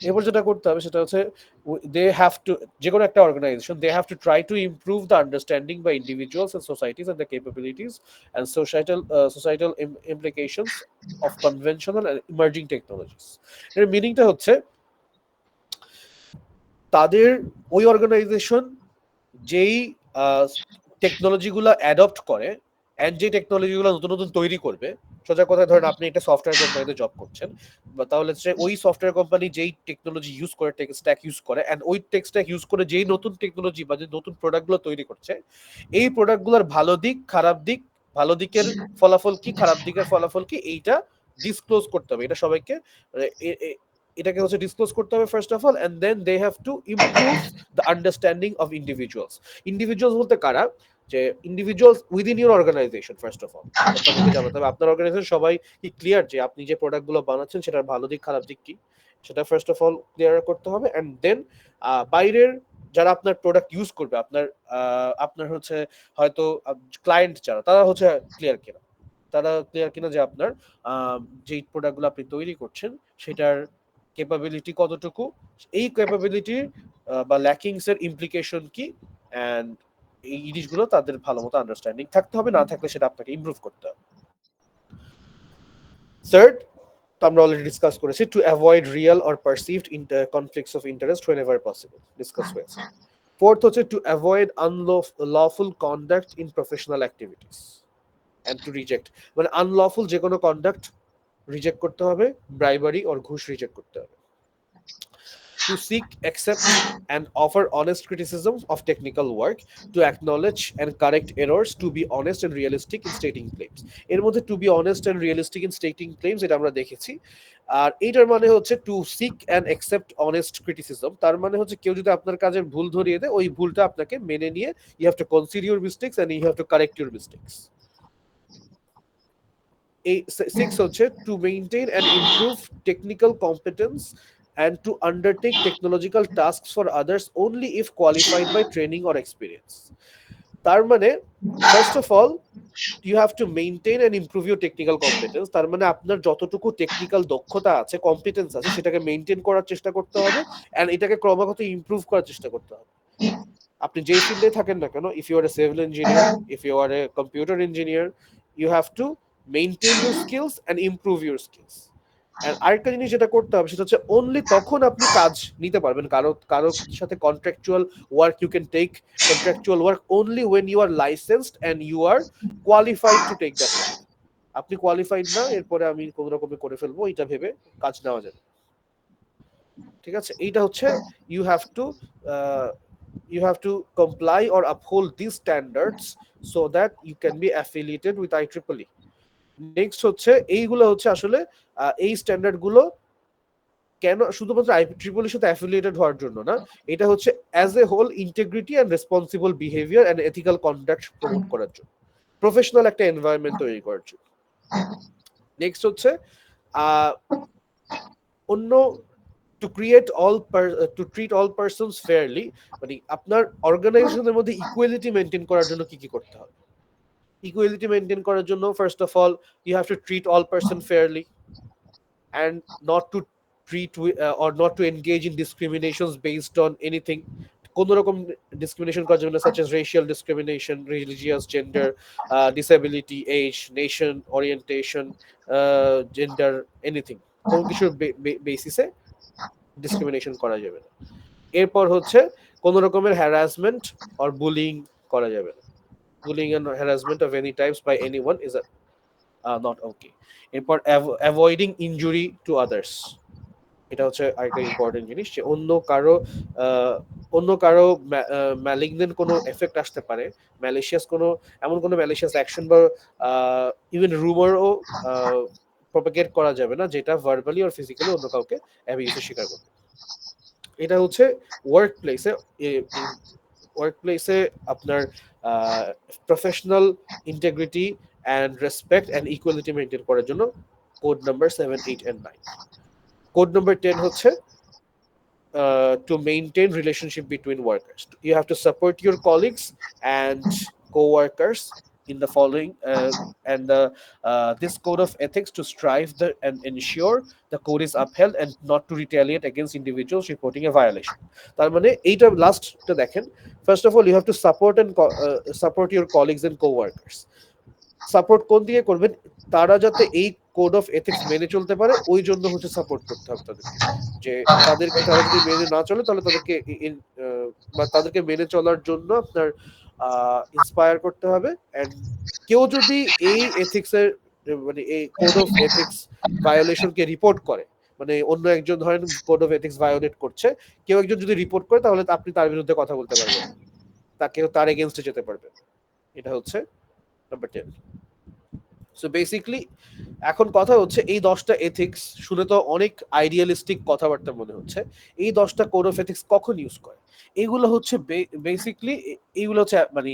এবার যেটা করতে হবে সেটা হচ্ছে দে হ্যাভ টু, যে কোনো একটা organization they have to try to improve the understanding by individuals and societies and the capabilities and societal implications of conventional and emerging technologies. এর মিনিংটা হচ্ছে তাদের ওই অর্গানাইজেশন যেই টেকনোলজিগুলো অ্যাডপ্ট করে অ্যান্ড যে টেকনোলজিগুলো নতুন নতুন তৈরি করবে, সোজা কথা ধরেন আপনি একটা সফটওয়্যার কোম্পানিতে জব করছেন, বা তাহলে ওই সফটওয়্যার কোম্পানি যেই টেকনোলজি ইউজ করে, টেক স্ট্যাক ইউজ করে, অ্যান্ড ওই টেক স্ট্যাক ইউজ করে যেই নতুন টেকনোলজি বা যে নতুন প্রোডাক্টগুলো তৈরি করছে, এই প্রোডাক্টগুলোর ভালো দিক, খারাপ দিক, ভালো দিকের ফলাফল কি, খারাপ দিকের ফলাফল কি, এইটা ডিসক্লোজ করতে হবে। এটা সবাইকে এটাকে হচ্ছে ডিসক্লোজ করতে হবে first of all, and then they have to improve the understanding of individuals বলতে কারা, যে individuals within your organization. First of all আপনাদেরকে জানাতে হবে আপনার অর্গানাইজেশন সবাই কি ক্লিয়ার যে আপনি যে প্রোডাক্টগুলো বানাচ্ছেন সেটার ভালো দিক খারাপ দিক কি, সেটা ফার্স্ট অফ অল ক্লিয়ার করতে হবে। এন্ড দেন বাইরের যারা আপনার প্রোডাক্ট ইউজ করবে, আপনার হচ্ছে হয়তো ক্লায়েন্ট যারা, তারা হচ্ছে ক্লিয়ার কিনা যে আপনার যে প্রোডাক্টগুলো আপনি তৈরি করছেন সেটার ক্যাপাবিলিটি কতটুকু, এই ক্যাপাবিলিটির বা ল্যাকিংস এর ইমপ্লিকেশন কি, এন্ড এই জিনিসগুলো তাদের ভালো মতো আন্ডারস্ট্যান্ডিং থাকতে হবে, না থাকলে সেটা আপনাকে ইমপ্রুভ করতে হবে। থার্ড, আমরা অলরেডি ডিসকাস করেছি, to avoid real or perceived conflicts of interest whenever possible, discuss হয়েছে। ফোর্থ হচ্ছে to avoid unlawful conduct in professional activities and to reject, মানে আনলফুল যে কোনো কন্ডাক্ট রিজেক্ট করতে হবে, ব্রাইবারি অর ঘুষ রিজেক্ট করতে হবে। To seek, accept, and offer honest criticisms of technical work, to acknowledge and correct errors, to be honest and realistic in stating claims. এর মধ্যে to be honest and realistic in stating claims এটা আমরা দেখেছি। আর এটার মানে হচ্ছে to seek and accept honest criticism, তার মানে হচ্ছে কেউ যদি আপনার কাজের ভুল ধরিয়ে দেয়, ওই ভুলটা আপনাকে মেনে নিয়ে you have to concede your mistakes and you have to correct your mistakes. 6 হচ্ছে to maintain and improve technical competence and to undertake technological tasks for others only if qualified by training or experience. তার মানে first of all you have to maintain and improve your technical competence, তার মানে আপনার যতটুকু technical দক্ষতা আছে, competence আছে, সেটাকে মেইনটেইন করার চেষ্টা করতে হবে এন্ড এটাকে ক্রমাগত ইমপ্রুভ করার চেষ্টা করতে হবে। আপনি যেই ফিল্ডে থাকেন না কেন, if you are a civil engineer, if you are a computer engineer, you have to maintain your skills and improve your skills. আর আরেকটা জিনিস যেটা করতে হবে সেটা হচ্ছে অনলি তখন আপনি কাজ নিতে পারবেন, কারো সাথে contractual work you can take contractual work only when you are licensed and you are qualified to take that work. আপনি কোয়ালিফাইড না, এরপরে আমি কোন রকমে করে ফেলবো, এটা ভেবে কাজ নেওয়া যাবে। ঠিক আছে, এইটা হচ্ছে you have to comply or uphold these standards so that you can be affiliated with IEEE. Next হচ্ছে এইগুলো হচ্ছে আসলে এই স্ট্যান্ডার্ড গুলো কেন শুধুমাত্র IEEE সাথে অ্যাফিলিয়েটেড হওয়ার জন্য না, এটা হচ্ছে as a whole integrity and responsible behaviour and ethical conduct promote করার জন্য, প্রফেশনাল একটা এনভায়রনমেন্ট তৈরি করার জন্য। নেক্সট হচ্ছে অন্য to treat all persons fairly, মানে আপনার অর্গানাইজেশনের মধ্যে ইকুয়ালিটি মেইনটেইন করার জন্য কি কি করতে হবে। ইকুয়ালিটি মেইনটেইন করার জন্য first of all you have to treat all person fairly and not to treat or not to engage in discriminations based on anything, কোন রকম ডিসক্রিমিনেশন করার জন্য such as racial discrimination, religious, gender, disability, age, nation, orientation, gender, anything, কোন কিছুর বেসিসে discrimination করা যাবে না। এরপর হচ্ছে কোন রকমের হ্যারাসমেন্ট অর বুলিং করা যাবে না। Bullying and harassment of any types by anyone is not okay. এরপর অ্যাভয়েডিং ইনজুরি টু আদার্স, এটা হচ্ছে আরেকটা ইম্পর্টেন্ট জিনিস, যে অন্য কারো ম্যালিগনেন্ট কোনো এফেক্ট আসতে পারে, এমন কোনো ম্যালিশিয়াস অ্যাকশন বা ইভেন রুমারও প্রপাগেট করা যাবে না যেটা ভার্বালি অর ফিজিক্যালি অন্য কাউকে অ্যাবিউজের শিকার করবে। এটা হচ্ছে ওয়ার্ক প্লেসে ওয়ার্কপ্লেসে আপনার professional integrity and respect and equality maintain করার জন্য code number 7, 8 and 9। Code number 10 হচ্ছে to maintain relationship between workers. You have to support your colleagues and co-workers in the following and this code of ethics to strive and ensure the code is upheld and not to retaliate against individuals reporting a violation. তার মানে এইটা লাস্টটা দেখেন, first of all you have to support your colleagues and co-workers. Support কোন দিকে করবেন, তারা যাতে এই কোড অফ এথিক্স মেনে চলতে পারে ওই জন্য হচ্ছে সাপোর্ট করতে হবে তাদেরকে, যে তারা যদি মেনে না চলে তাহলে তাদেরকে বা তাদেরকে মেনে চলার জন্য আপনার ইন্সপায়ার করতে হবে। এন্ড কেউ যদি এই এথিক্স এর মানে এই কোড অফ এথিক্স ভায়োলেশনকে রিপোর্ট করে, মানে অন্য একজন ধরেন কোড অফ এথিক্স ভায়োলেট করছে, কেউ একজন যদি রিপোর্ট করে তাহলে আপনি তার বিরুদ্ধে কথা বলতে পারবেন, তার এগেইনস্টে যেতে পারবেন। এটা হচ্ছে নাম্বার 10। সো বেসিক্যালি এখন কথা হচ্ছে এই 10টা এথিক্স শুনে তো অনেক আইডিয়ালিস্টিক কথাবার্তা মনে হচ্ছে, এই 10টা কোড অফ এথিক্স কখন ইউজ করে? এগুলো হচ্ছে বেসিক্যালি এগুলো হচ্ছে মানে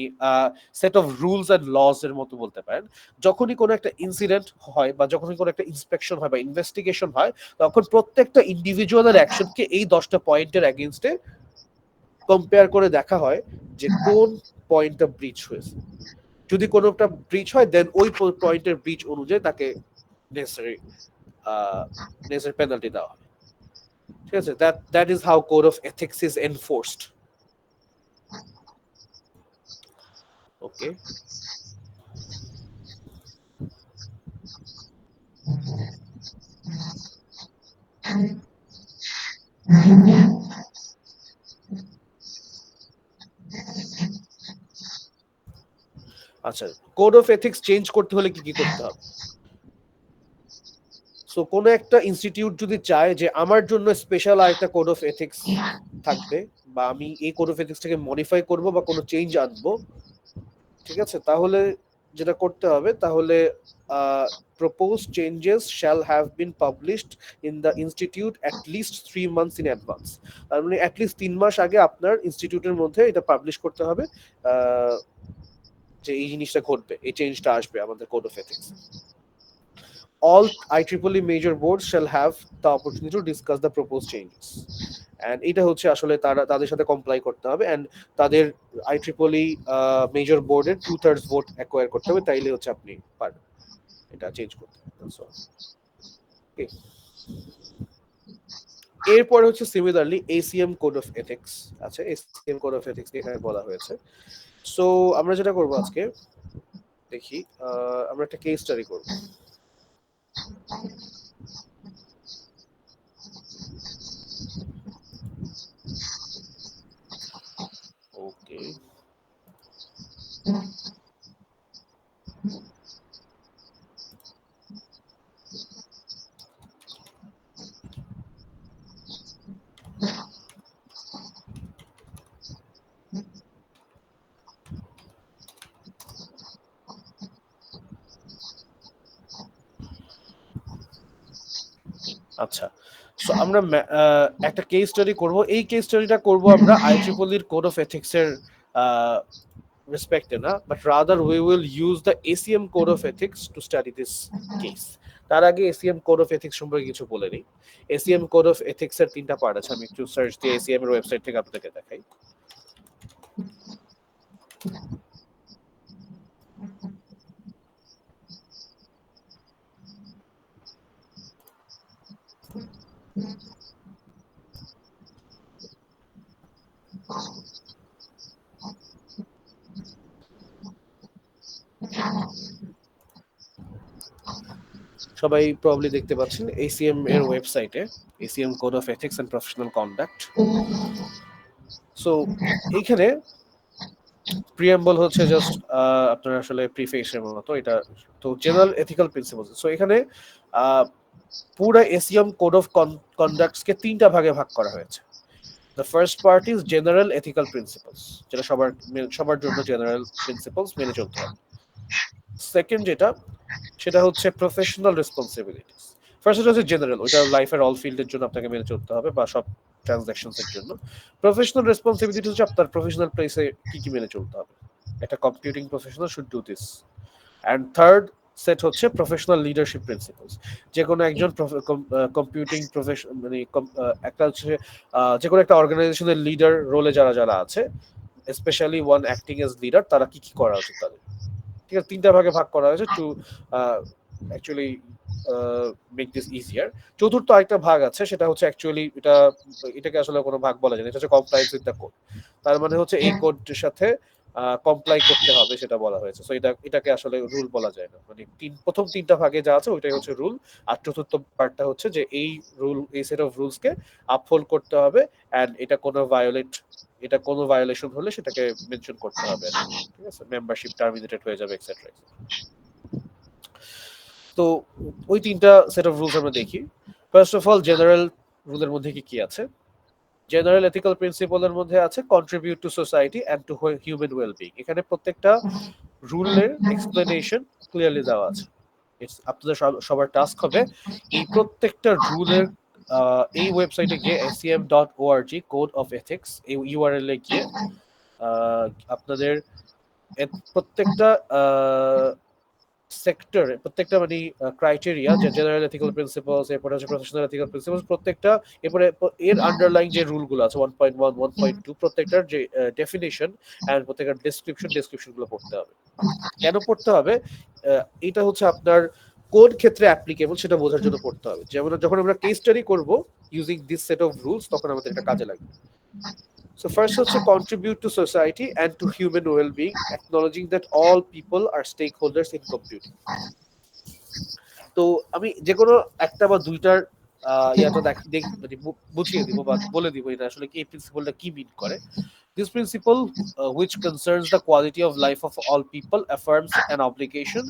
set of rules and laws এর মতো বলতে পারেন। যখনই কোনো একটা ইনসিডেন্ট হয় বা যখনই কোনো একটা ইন্সপেকশন হয় বা ইনভেস্টিগেশন হয়, তখন প্রত্যেকটা ইন্ডিভিজুয়ালের অ্যাকশনকে এই 10টা পয়েন্টের এগেইনস্টে কম্পেয়ার করে দেখা হয় যে কোন পয়েন্টটা ব্রিচ হয়েছে। যদি কোনো একটা ব্রিচ হয় দেন ওই পয়েন্টের ব্রিচ অনুযায়ী তাকে নেসেসারি পেনাল্টি দেওয়া হয়। ঠিক আছে, that is how code of ethics is enforced. Okay. আচ্ছা, কোড অফ এথিক্স চেঞ্জ করতে হলে কি কি করতে হবে? সো কোনো একটা ইনস্টিটিউট যদি চায় যে আমার জন্য স্পেশাল আরেকটা কোড অফ এথিক্স থাকবে, বা আমি এই কোড অফ এথিক্সটাকে মডিফাই করব বা কোনো চেঞ্জ আনবো, ঠিক আছে, তাহলে যেটা করতে হবে, তাহলে proposed changes shall have been published in the institute at least 3 months in advance. তার মানে at least 3 মাস আগে আপনার ইনস্টিটিউটের মধ্যে এটা পাবলিশ করতে হবে যে এই জিনিসটা ঘটবে, এই চেঞ্জটা আসবে আমাদের code of ethics. All IEEE major boards shall have the opportunity to discuss the proposed changes. And এটা হচ্ছে আসলে তাদের সাথে কমপ্লাই করতে হবে, এন্ড তাদের IEEE মেজর বোর্ডের 2/3 ভোট অ্যাকোয়ার করতে হবে, তাইলে হচ্ছে আপনি পারবেন এটা চেঞ্জ করতে। এরপর হচ্ছে similarly ACM code of ethics আছে, ACM কোড অফ এথিক্স এখানে বলা হয়েছে। সো আমরা যেটা করব আজকে, দেখি আমরা একটা কেস স্টাডি করব। ওকে, আচ্ছা, সো আমরা একটা কেস স্টাডি করব। এই কেস স্টাডিটা করব আমরা IEEE এর কোড অফ এথিক্স এর রেসপেক্টে না, but rather we will use the ACM code of ethics to study this case. তার আগে ACM কোড অফ এথিক্স সম্পর্কে কিছু বলে নিই। ACM কোড অফ এথিক্স এর 3টা পার্ট আছে, আমি একটু সার্চ দিয়ে ACM এর ওয়েবসাইট থেকে আপনাদেরকে দেখাই। সবাই প্রবাবলি দেখতে পাচ্ছেন ACM এর ওয়েবসাইটে ACM code of ethics and professional conduct. So এইখানে প্রিয়াম্বল হচ্ছে জাস্ট আপনার আসলে প্রিফেসের মতো, এটা তো জেনারেল এথিক্যাল প্রিন্সিপলস। সো এখানে পুরো ACM কোড অফ কন্ডাক্টস কে 3টা ভাগে ভাগ করা হয়েছে। The first part is general ethical principles, যেটা সবার জন্য জেনারেল প্রিন্সিপলস মেনে চলতে হবে। সেকেন্ড সেটা হচ্ছে প্রফেশনাল রেসপন্সিবিলিটিস। ফার্স্ট হচ্ছে জেনারেল, ওটা লাইফের অল ফিল্ডের জন্য আপনাকে মেনে চলতে হবে বা সব ট্রানজাকশনস এর জন্য। প্রফেশনাল রেসপন্সিবিলিটি হচ্ছে আপনার প্রফেশনাল প্লেসে কি কি মেনে চলতে হবে, একটা computing professional should do this. And third set হচ্ছে প্রফেশনাল লিডারশিপ প্রিন্সিপালস। যে কোনো একজন কম্পিউটিং প্রফেশন মানে একটা হচ্ছে যে কোনো একটা অর্গানাইজেশনের লিডার রোলে যারা যারা আছে, specially one acting as leader, তারা কি কি করা উচিত তাদের, ঠিক আছে। তিনটা ভাগে ভাগ করা হয়েছে to actually make this easier. চতুর্থ আরেকটা ভাগ আছে, সেটা হচ্ছে অ্যাকচুয়ালি এটাকে আসলে কোনো ভাগ বলা যায় না, এটা হচ্ছে কমপ্লায়েন্স উইথ দ্য কোড। তার মানে হচ্ছে এই কোডের সাথে কমপ্লাই করতে হবে সেটা বলা হয়েছে। সো এটাকে আসলে রুল বলা যায় না, মানে প্রথম তিনটা ভাগে যা আছে ওইটাই হচ্ছে রুল, আর চতুর্থ পার্টটা হচ্ছে যে এই সেট অফ রুলসকে আপহোল্ড করতে হবে, অ্যান্ড এটা কোনো ভায়োলেশন হলে সেটাকে মেনশন করতে হবে, ঠিক আছে, মেম্বারশিপ টার্মিনেটেড হয়ে যাবে এক্সেট্রা। তো ওই তিনটা সেট অফ রুলস আমরা দেখি। ফার্স্ট অফ অল জেনারেল রুলের মধ্যে কি কি আছে? জেনারেল এথিক্যাল প্রিন্সিপলের মধ্যে আছে contribute to society and two human wellbeing. এখানে প্রত্যেকটা রুলের এক্সপ্লেনেশন ক্লিয়ারলি দেওয়া আছে। আপনাদের সবার টাস্ক হবে এই প্রত্যেকটা রুলের এই ওয়েবসাইটে গিয়ে sem.org কোড অফ এথিক্স এই ইউআরএল এ গিয়ে আপনাদের প্রত্যেকটা সেক্টর, প্রত্যেকটা মানে ক্রাইটেরিয়া, যে জেনারেল এথিক্যাল প্রিন্সিপালস, এরপরে হচ্ছে প্রফেশনাল এথিক্যাল প্রিন্সিপালস, প্রত্যেকটা এরপরে এর আন্ডারলাইং যে রুলগুলো আছে 1.1 1.2 প্রত্যেকটার যে ডেফিনিশন এন্ড প্রত্যেকটার ডেসক্রিপশনগুলো পড়তে হবে। কেন পড়তে হবে? এটা হচ্ছে আপনার কোন ক্ষেত্রে অ্যাপ্লিকেবল সেটা বোঝার জন্য পড়তে হবে। যেমন যখন আমরা কেস স্টাডি করব using this set of rules, তখন আমাদের এটা কাজে লাগবে। So first হচ্ছে contribute to society and to human well-being, acknowledging that all people are stakeholders in computing. তো আমি যে কোনো একটা বা দুইটার ইয়াটা বুঝিয়ে দিব বা বলে দিব এটা আসলে কি, এই প্রিন্সিপালটা কি মিন করে। This principle, which concerns the quality of life of all people, affirms an obligation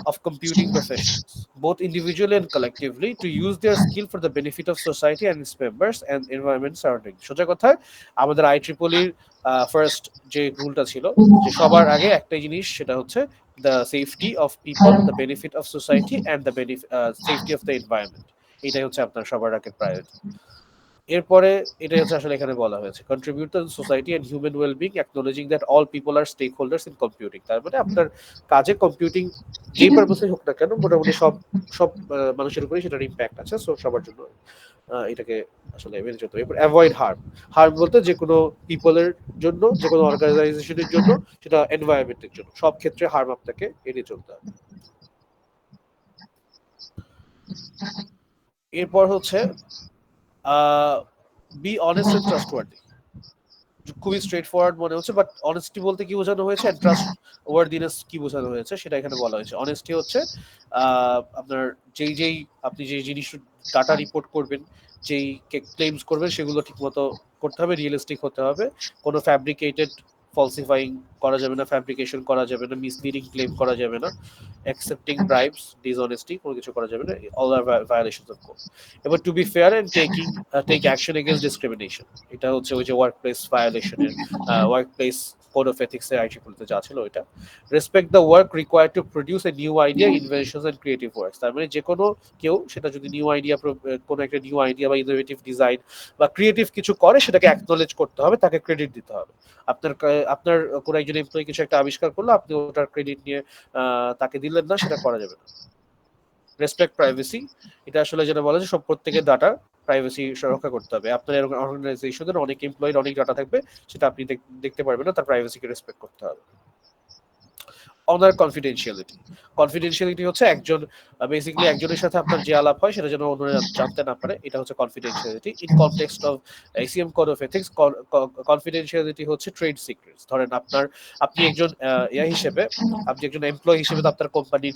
of computing professionals, both individually and collectively, to use their skill for the benefit of society and its members and environment surrounding. সোজা কথায় আমাদের IEEE first যে রুলটা ছিল, যে সবার আগে একটাই জিনিস, সেটা হচ্ছে the safety of people, the benefit of society and the safety of the environment। এটাই হচ্ছে আপনার সবার আগে প্রায়োরিটি। এরপরে এটাই হচ্ছে আসলে এখানে বলা হয়েছে contribute to society and human wellbeing, acknowledging that all people are stakeholders in computing. তার মানে আপনার কাজে কম্পিউটিং যেই পারপাসে হোক না কেন, মোটামুটি সব মানুষের উপরেই সেটার ইম্প্যাক্ট আছে। সো সবার জন্য এটাকে আসলে মেনে চলতে হবে। এরপর অ্যাভয়েড হার্ম বলতে যে কোনো পিপলের জন্য, যে কোনো অর্গানাইজেশনের জন্য, সেটা এনভায়রনমেন্টের জন্য, সব ক্ষেত্রে হার্ম আপনাকে এড়িয়ে চলতে হবে। এরপর হচ্ছে বি অনেস্ট এন্ড ট্রাস্টওয়ার্দি। খুবই স্ট্রেট ফরওয়ার্ড মনে হচ্ছে, বাট অনেস্টি বলতে কি বোঝানো হয়েছে, ট্রাস্ট ওয়ার্দিনেস কি বোঝানো হয়েছে সেটা এখানে বলা হয়েছে। অনেস্টি হচ্ছে আপনার আপনি যেই জিনিস ডাটা রিপোর্ট করবেন, যেই ক্লেমস করবেন, সেগুলো ঠিকমতো করতে হবে, রিয়েলিস্টিক হতে হবে, কোনো ফ্যাব্রিকেটেড ফলসিফাইং করা যাবে না, ফ্যাব্রিকেশন করা যাবে না, মিসলিডিং ক্লেম করা যাবে না, অ্যাকসেপ্টিং ব্রাইবস, ডিসঅনেস্টি কোনো কিছু করা যাবে না, all are violations of code. এবার to be fair and take action against discrimination, এটা হচ্ছে ওই যে ওয়ার্কপ্লেস ভায়োলেশনের ওয়ার্কপ্লেস কোড অফ এথিক্স এর আইটিএলতে যা ছিল ওইটা। Respect the work required to produce a new idea, inventions and creative works. তার মানে যে কোনো কেউ সেটা যদি নিউ আইডিয়া, কোনো একটা নিউ আইডিয়া বা ইনোভেটিভ ডিজাইন বা ক্রিয়েটিভ কিছু করে, সেটাকে অ্যাকনোলেজ করতে হবে, তাকে ক্রেডিট দিতে হবে। আপনার কোনো একজন এমপ্লয়ি কিছু একটা আবিষ্কার করলো, আপনি ওটার ক্রেডিট নিয়ে তাকে দিলেন না, সেটা করা যাবে না। রেসপেক্ট প্রাইভেসি, এটা আসলে যেটা বলা যায় সব প্রত্যেকের ডাটা প্রাইভেসি রক্ষা করতে হবে। আপনার এরকম অর্গানাইজেশনের অনেক এমপ্লয়ির অনেক ডাটা থাকবে, সেটা আপনি দেখতে পারবেন না, তার প্রাইভেসিকে রেসপেক্ট করতে হবে। অনার কনফিডেন্সিয়ালিটি হচ্ছে বেসিক্যালি একজনের সাথে আপনার যে আলাপ হয় সেটা যেন অন্যরা জানতে না পারে, এটা হচ্ছে confidentiality. In context of ACM code of ethics, confidentiality হচ্ছে ট্রেড সিক্রেটস। ধরেন আপনি একজন আপনি একজন এমপ্লয়ি হিসেবে তো আপনার কোম্পানির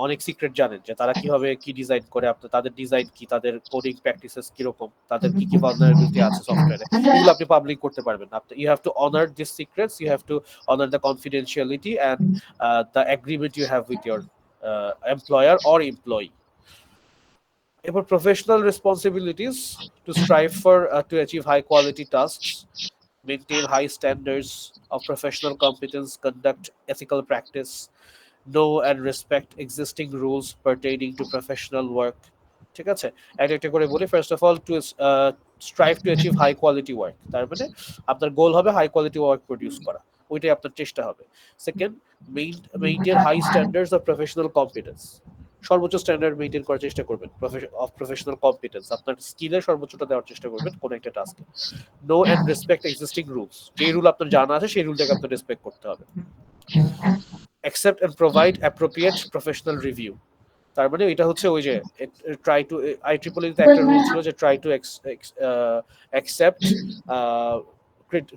অনেক সিক্রেট জানেন, যে তারা কিভাবে কি ডিজাইন করে, তাদের ডিজাইন কি, তাদের কোডিং প্র্যাকটিসেস কিরকম, তাদের কি কি ভালনারেবিলিটি আছে সফটওয়্যারে, এগুলো আপনি পাবলিক করতে পারবেন না। You have to honour this secrets, you have to honour the confidentiality and the agreement you have with your employer or employee. About professional responsibilities, to strive to achieve high quality tasks, maintain high standards of professional competence, conduct ethical practice, know and respect existing rules pertaining to professional work. ঠিক আছে, একটা করে বলি। First of all strive to achieve high quality work, তার মানে আপনার গোল হবে high quality work produce করা, ওইটাই আপনার চেষ্টা হবে। Second, maintain high standards of professional competence, সর্বোচ্চ স্ট্যান্ডার্ড মেইনটেইন করার চেষ্টা করবেন অফ প্রফেশনাল কম্পিটেন্স, আপনার স্কিলের সর্বোচ্চটা দেওয়ার চেষ্টা করবেন কোন একটা টাস্কে। Know and respect existing rules, যে রুল আপনার জানা আছে সেই রুলটাকে আপনার রেসপেক্ট করতে হবে। Accept and provide appropriate professional review, তার মানে এটা হচ্ছে ওই যে ট্রাই টু IEEE তে একটা রুল ছিল যে try to accept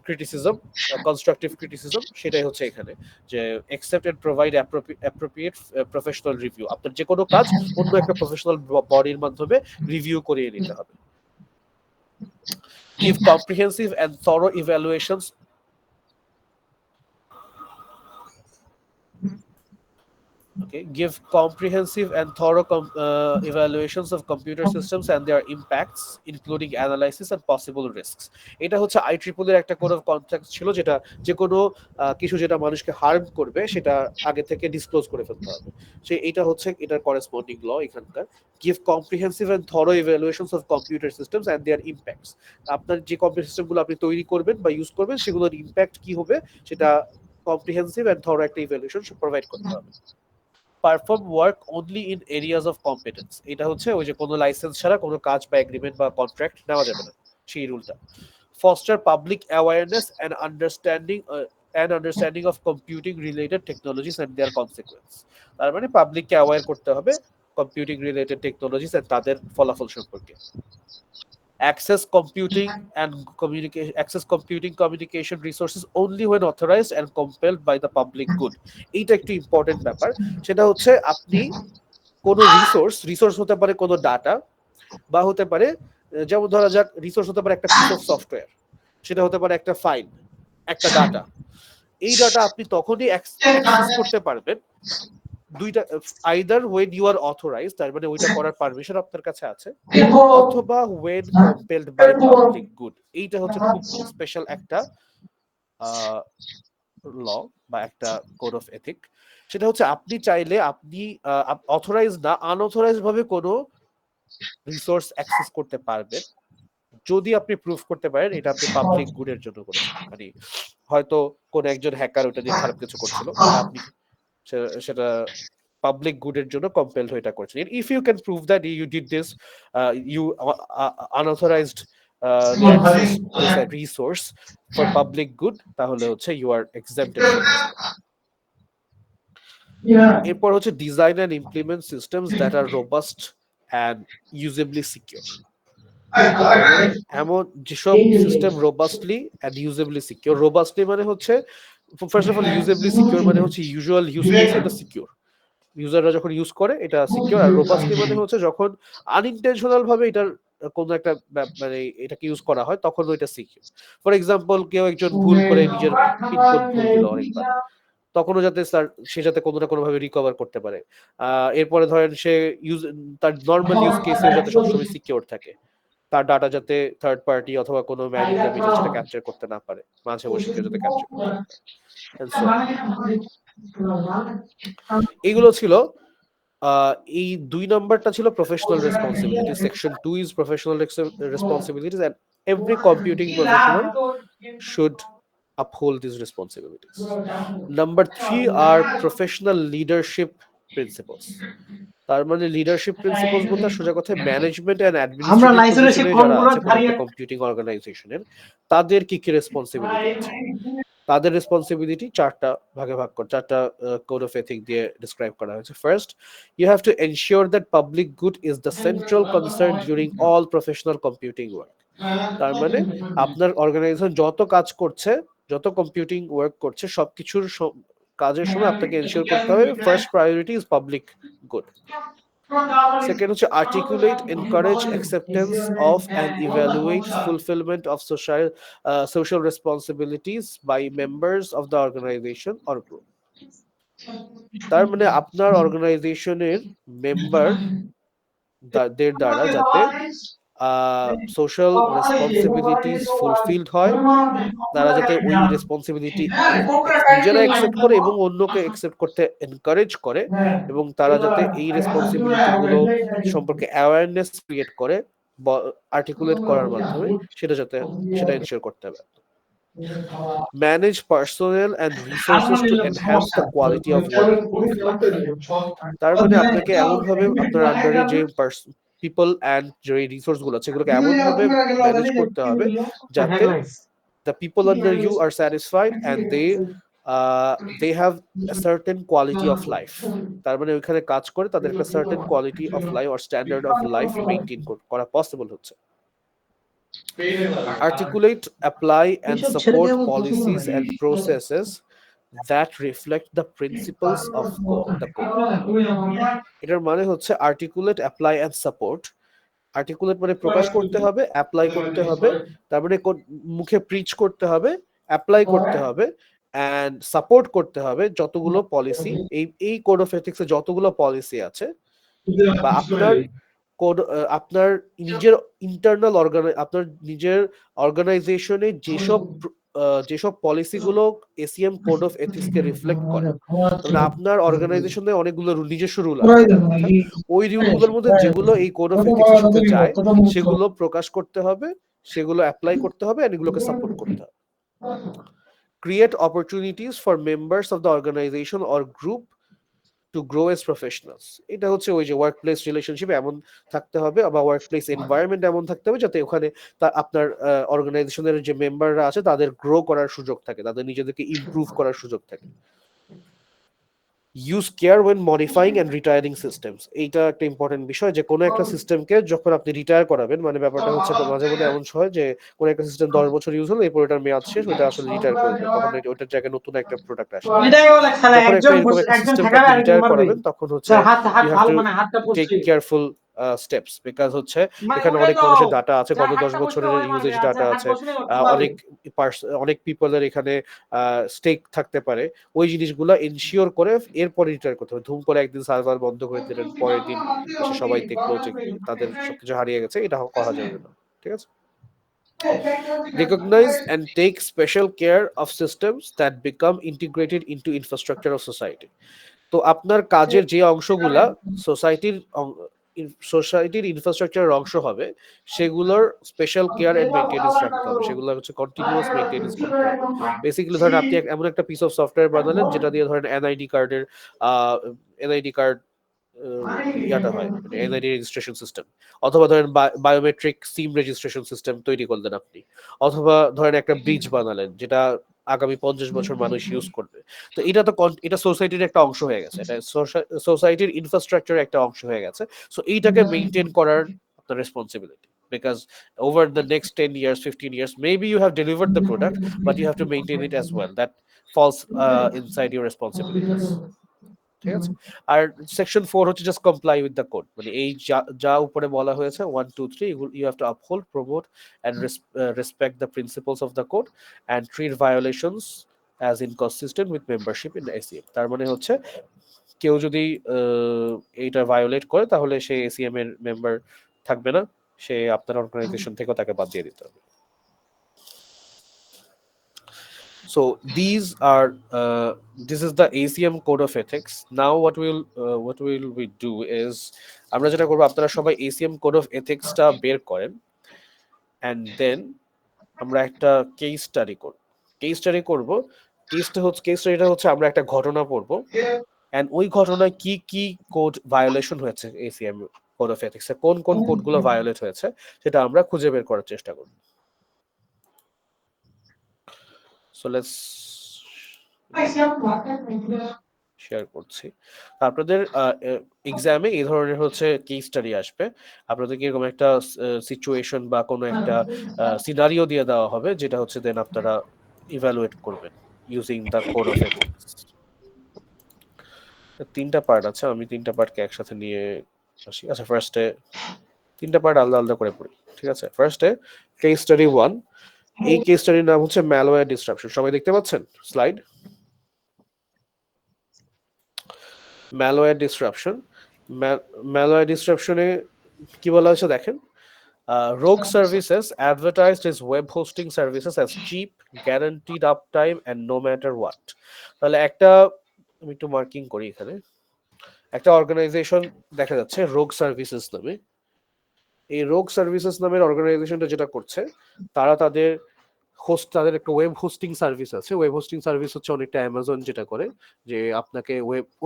criticism, constructive criticism, সেটাই হচ্ছে এখানে যে accept and provide appropriate professional review, আপনার যে কোনো কাজ অন্য একটা প্রফেশনাল বডির মাধ্যমে রিভিউ করিয়ে নিতে হবে। Give comprehensive and thorough evaluations give comprehensive and thorough evaluations of computer systems and their impacts, including analysis and possible risks. এটা হচ্ছে IEEE এর একটা কোড অফ কন্ডাক্ট ছিল, যেটা যে কোনো কিছু যেটা মানুষকে হার্ম করবে সেটা আগে থেকে ডিসক্লোজ করে ফেলতে হবে। এটা হচ্ছে এটার করেসপন্ডিং ল এখানকার। Give comprehensive and thorough evaluations of computer systems and their impacts, আপনার যে কম্পিউটার সিস্টেমগুলো আপনি তৈরি করবেন বা ইউজ করবেন সেগুলোর ইম্প্যাক্ট কি হবে সেটা কম্প্রিহেন্সিভ এন্ড থরো একটা ইভ্যালুয়েশন প্রোভাইড করতে হবে। Perform work only in areas of competence, এটা হচ্ছে ওই যে কোনো লাইসেন্স ছাড়া কোনো কাজ বা এগ্রিমেন্ট বা কন্ট্রাক্ট নেওয়া যাবে না, সেই রুলটা। Foster public awareness and understanding of computing related technologies and their consequence, তার মানে পাবলিককে অ্যাওয়ার করতে হবে কম্পিউটিং রিলেটেড টেকনোলজিস এন্ড তাদের ফলাফল সম্পর্কে। Access computing communication resources only when authorized and compelled by the public good, এইটা একটু ইম্পর্টেন্ট ব্যাপার। সেটা হচ্ছে আপনি কোনো রিসোর্স হতে পারে কোনো ডাটা, বা হতে পারে যেমন ধরা যাক রিসোর্স হতে পারে একটা পিস অফ সফটওয়্যার, সেটা হতে পারে একটা ফাইল, একটা ডাটা। এই ডাটা আপনি তখনই অ্যাক্সেস করতে পারবেন দুইটা, either when you are authorised, তার মানে ওইটা করার পারমিশন আপনার কাছে আছে, অথবা when compelled by public good. এইটা হচ্ছে খুব স্পেশাল একটা ল বা একটা কোড অফ এথিক। সেটা হচ্ছে আপনি চাইলে আপনি অথরাইজ না আনঅথরাইজড ভাবে কোনো রিসোর্স অ্যাক্সেস করতে পারবেন যদি আপনি প্রুফ করতে পারেন এটা আপনি পাবলিক গুডের জন্য করেছেন। মানে হয়তো কোন একজন হ্যাকার ওটা দিয়ে খারাপ কিছু করছিল, আপনি সেটা পাবলিক গুডের জন্য কম্পেলড হয়ে এটা করছেন। If you can prove that you did this, you unauthorised access this resource for public good, তাহলে হচ্ছে you are exempted from this law. এরপর হচ্ছে design and implement systems that are robust and usably secure, এমন যেসব system রোবাস্টলি and ইউজেবলি secure. রোবাস্টলি মানে হচ্ছে first of all ইউজেবলি secure মানে হচ্ছে ইউজুয়াল ইউজ কেসে এটা সিকিউর, ইউজাররা যখন ইউজ করে এটা সিকিউর। আর রোবাস্টলি মানে হচ্ছে যখন আনইনটেনশনাল ভাবে এটার কোনো একটা মানে এটাকে ইউজ করা হয় তখন ওইটা সিকিউর। ফর এক্সাম্পল কেউ একজন ভুল করে নিজের পিনকোড ভুল দিল অনেকবার, তখনও যাতে সে যাতে কোনো না কোনো ভাবে রিকভার করতে পারে। এরপরে ধরেন সে তার নর্মাল ইউজ কেসেও যাতে সবসময় সিকিউর থাকে, তার ডাটা যাতে থার্ড পার্টি অথবা কোনো ম্যান ইন দ্য মিডল সেটা ক্যাপচার করতে না পারে, মাঝে বসে কেউ যাতে ক্যাপচার করতে না পারে। এইগুলো ছিল এই 2 নাম্বারটা ছিল professional responsibility. Section 2 is professional responsibilities and every computing professional should uphold these responsibilities. Number 3 are professional leadership principles. তার মানে লিডারশিপ প্রিন্সিপলস বলতে সোজা কথায় ম্যানেজমেন্ট এন্ড অ্যাডমিনিস্ট্রেটিভ পজিশনে যারা আছে কোনো একটা কম্পিউটিং অর্গানাইজেশনের, তাদের কি কি রেসপন্সিবিলিটি আছে। তাদের রেসপন্সিবিলিটি চারটা ভাগে ভাগ করে, চারটা কোড অফ এথিক দিয়ে ডিসক্রাইব করা হয়েছে। First, you have to ensure that public good is the central concern during all professional computing work. তার মানে আপনার অর্গানাইজেশন যত কাজ করছে, যত কম্পিউটিং ওয়ার্ক করছে, সবকিছুর কাজের সময় আপনাকে এনশিওর করতে হবে first priority is public good. Second হচ্ছে articulate, encourage acceptance of and evaluate fulfillment of social responsibilities by members of the organization or group. তার মানে আপনার অর্গানাইজেশনের মেম্বারদের দ্বারা যাতে সোশ্যাল রেসপন্সিবিলিটিস ফুলফিলড হয়, তারা যাতে ওই রেসপন্সিবিলিটি নিজেরা অ্যাকসেপ্ট করে এবং অন্যকে অ্যাকসেপ্ট করতে এনকারেজ করে, এবং তারা যাতে এই রেসপন্সিবিলিটি গুলো সম্পর্কে অ্যাওয়ারনেস ক্রিয়েট করে আর্টিকুলেট করার মাধ্যমে সেটা এনশিওর করতে হবে। Manage personal and resources to enhance the quality of work of life. তার মানে আপনাকে এমন ভাবে আপনার আন্ডারে যে পিপল অ্যান্ড যে রিসোর্স গুলো আছে সেগুলোকে এমন ভাবে ম্যানেজ করতে হবে যাতে the people under you are satisfied and they have a certain quality of life. তার মানে ওইখানে কাজ করে তাদের একটা certain quality of life or standard of life maintain করা possible হচ্ছে। Articulate, apply and support policies and processes that reflect the principles of the code. এটার মানে হচ্ছে articulate, apply and support। Articulate মানে প্রকাশ করতে হবে, অ্যাপ্লাই করতে হবে, তারপরে মুখে প্রিচ করতে হবে, অ্যাপ্লাই করতে হবে অ্যান্ড সাপোর্ট করতে হবে যতগুলো পলিসি এই কোড অফ এথিক্স এ যতগুলো পলিসি আছে বা আপনার নিজের ইন্টারনাল আপনার নিজের অর্গানাইজেশনে যেসব পলিসিগুলো এসিএম কোড অফ এথিক্স কে রিফ্লেক্ট করে, মানে আপনার অর্গানাইজেশনে অনেকগুলো নিজস্ব রুল আছে, অর্থাৎ ওই রুলগুলোর মধ্যে যেগুলো এই কোড অফ এথিক্স এর সাথে যায় সেগুলো প্রকাশ করতে হবে, সেগুলো অ্যাপ্লাই করতে হবে, আর এগুলোকে সাপোর্ট করতে হবে। Create opportunities for members of the organization or group to grow as professionals. এটা হচ্ছে ওই যে ওয়ার্ক প্লেস রিলেশনশিপ এমন থাকতে হবে বা ওয়ার্ক প্লেস এনভায়রনমেন্ট এমন থাকতে হবে যাতে ওখানে আপনার অর্গানাইজেশনের যে মেম্বাররা আছে তাদের গ্রো করার সুযোগ থাকে, তাদের নিজেদেরকে ইমপ্রুভ করার সুযোগ থাকে। Use care when modifying and retiring systems. এইটা একটা ইম্পর্টেন্ট বিষয় যে কোনো একটা সিস্টেমকে যখন আপনি রিটায়ার করাবেন, মানে ব্যাপারটা হচ্ছে মাঝে মধ্যে এমন হয় যে কোনো একটা সিস্টেম 10 বছর ইউজ হলো, এরপর এটার মেয়াদ শেষ, ওইটা আসলে রিটায়ার করে দিল, তখন ওইটার জায়গায় নতুন একটা প্রোডাক্ট আসে। যখন এরকম একটা সিস্টেমকে আপনি রিটায়ার করাবেন তখন হচ্ছে you have to take careful steps, because হচ্ছে এখানে অনেক মানুষের ডাটা আছে, গত 10 বছরের ইউজেজ ডাটা আছে, অনেক পিপলের এখানে স্টেক থাকতে পারে, ওই জিনিসগুলো এনশিওর করে এরপরে রিটায়ার করতে হবে। ধুম করে একদিন সার্ভার বন্ধ করে দিলেন, পরের দিন এসে সবাই দেখলো যে তাদের সবকিছু হারিয়ে গেছে, এটা করা যাবে না, ঠিক আছে? Recognize and take special care of systems that become integrated into infrastructure of society. তো আপনার কাজের যে অংশগুলা সোসাইটির ইনফ্রাস্ট্রাকচারের অংশ হবে সেগুলোর স্পেশাল কেয়ার এন্ড মেইনটেনেন্স রাখতে হবে, সেগুলো হচ্ছে কন্টিনিউয়াস মেইনটেনেন্স করতে হবে। বেসিক্যালি ধরেন আপনি এমন একটা পিস অফ সফটওয়্যার বানালেন যেটা দিয়ে ধরেন এনআইডি কার্ড ইয়াটা হয়, মানে এনআইডি রেজিস্ট্রেশন সিস্টেম, অথবা ধরেন বায়োমেট্রিক সিম রেজিস্ট্রেশন সিস্টেম তৈরি করলেন আপনি, অথবা ধরেন একটা ব্রিজ বানালেন যেটা আগামী 50 বছর মানুষ ইউজ করবে। তো এটা সোসাইটির একটা অংশ হয়ে গেছে, এটা সোসাইটির ইনফ্রাস্ট্রাকচারের একটা অংশ হয়ে গেছে। সো এইটাকে মেইনটেইন করার আপনার responsibility, because over the next 10 years 15 years maybe you have delivered the product but you have to maintain it as well, that falls inside your responsibilities, ঠিক আছে? আর সেকশন 4 হচ্ছে just comply with the code, মানে এই যা উপরে বলা হয়েছে 1 2 3 you have to uphold, promote and respect the principles of the code and treat violations as inconsistent with membership in ACM. তার মানে হচ্ছে কেউ যদি এইটা ভায়োলেট করে তাহলে সে এসিএম এর মেম্বার থাকবে না, সে আপনার অর্গানাইজেশন থেকেও তাকে বাদ দিয়ে দিতে হবে। So this is the ACM code of ethics. Now what will we do is আমরা যেটা করব, আপনারা সবাই ACM code of ethics টা বের করেন and then আমরা একটা কেস স্টাডি করব। কেস স্টাডিটা হচ্ছে আমরা একটা ঘটনা পড়ব and ওই ঘটনায় কি কোড ভায়োলেশন হয়েছে ACM code of ethics এ, কোন কোডগুলো ভায়োলেট হয়েছে সেটা আমরা খুঁজে বের করার চেষ্টা করব। So let's শেয়ার করছি। আপনাদের এক্সামে এই ধরনের হচ্ছে কেস স্টাডি আসবে, আপনাদেরকে এরকম একটা সিচুয়েশন বা কোনো একটা সিনারিও দিয়ে দেওয়া হবে যেটা হচ্ছে দেন আপনারা ইভ্যালুয়েট করবেন using the code of ethics. 3টা পার্ট আছে, আমি 3টা পার্টকে একসাথে নিয়ে আসি। আচ্ছা, ফার্স্টে 3টা পার্ট আলাদা আলাদা করে পড়ি, ঠিক আছে? ফার্স্টে কেস স্টাডি 1, এই কেস স্টাডির নাম হচ্ছে ম্যালওয়্যার ডিসরাপশন। সবাই দেখতে পাচ্ছেন স্লাইড? ম্যালওয়্যার ডিসরাপশনে কি বলা হয়েছে দেখেন, rogue services advertised as web hosting services as cheap, guaranteed uptime and no matter what. তাহলে আমি একটু মার্কিং করি, এখানে একটা অর্গানাইজেশন দেখা যাচ্ছে রোগ সার্ভিসেস নামে, এই রোগ সার্ভিসেস নামের অর্গানাইজেশনটা যেটা করছে, তারা তাদের একটা ওয়েব হোস্টিং সার্ভিস আছে। ওয়েব হোস্টিং সার্ভিস হচ্ছে অনেকটা অ্যামাজন যেটা করে, যে আপনাকে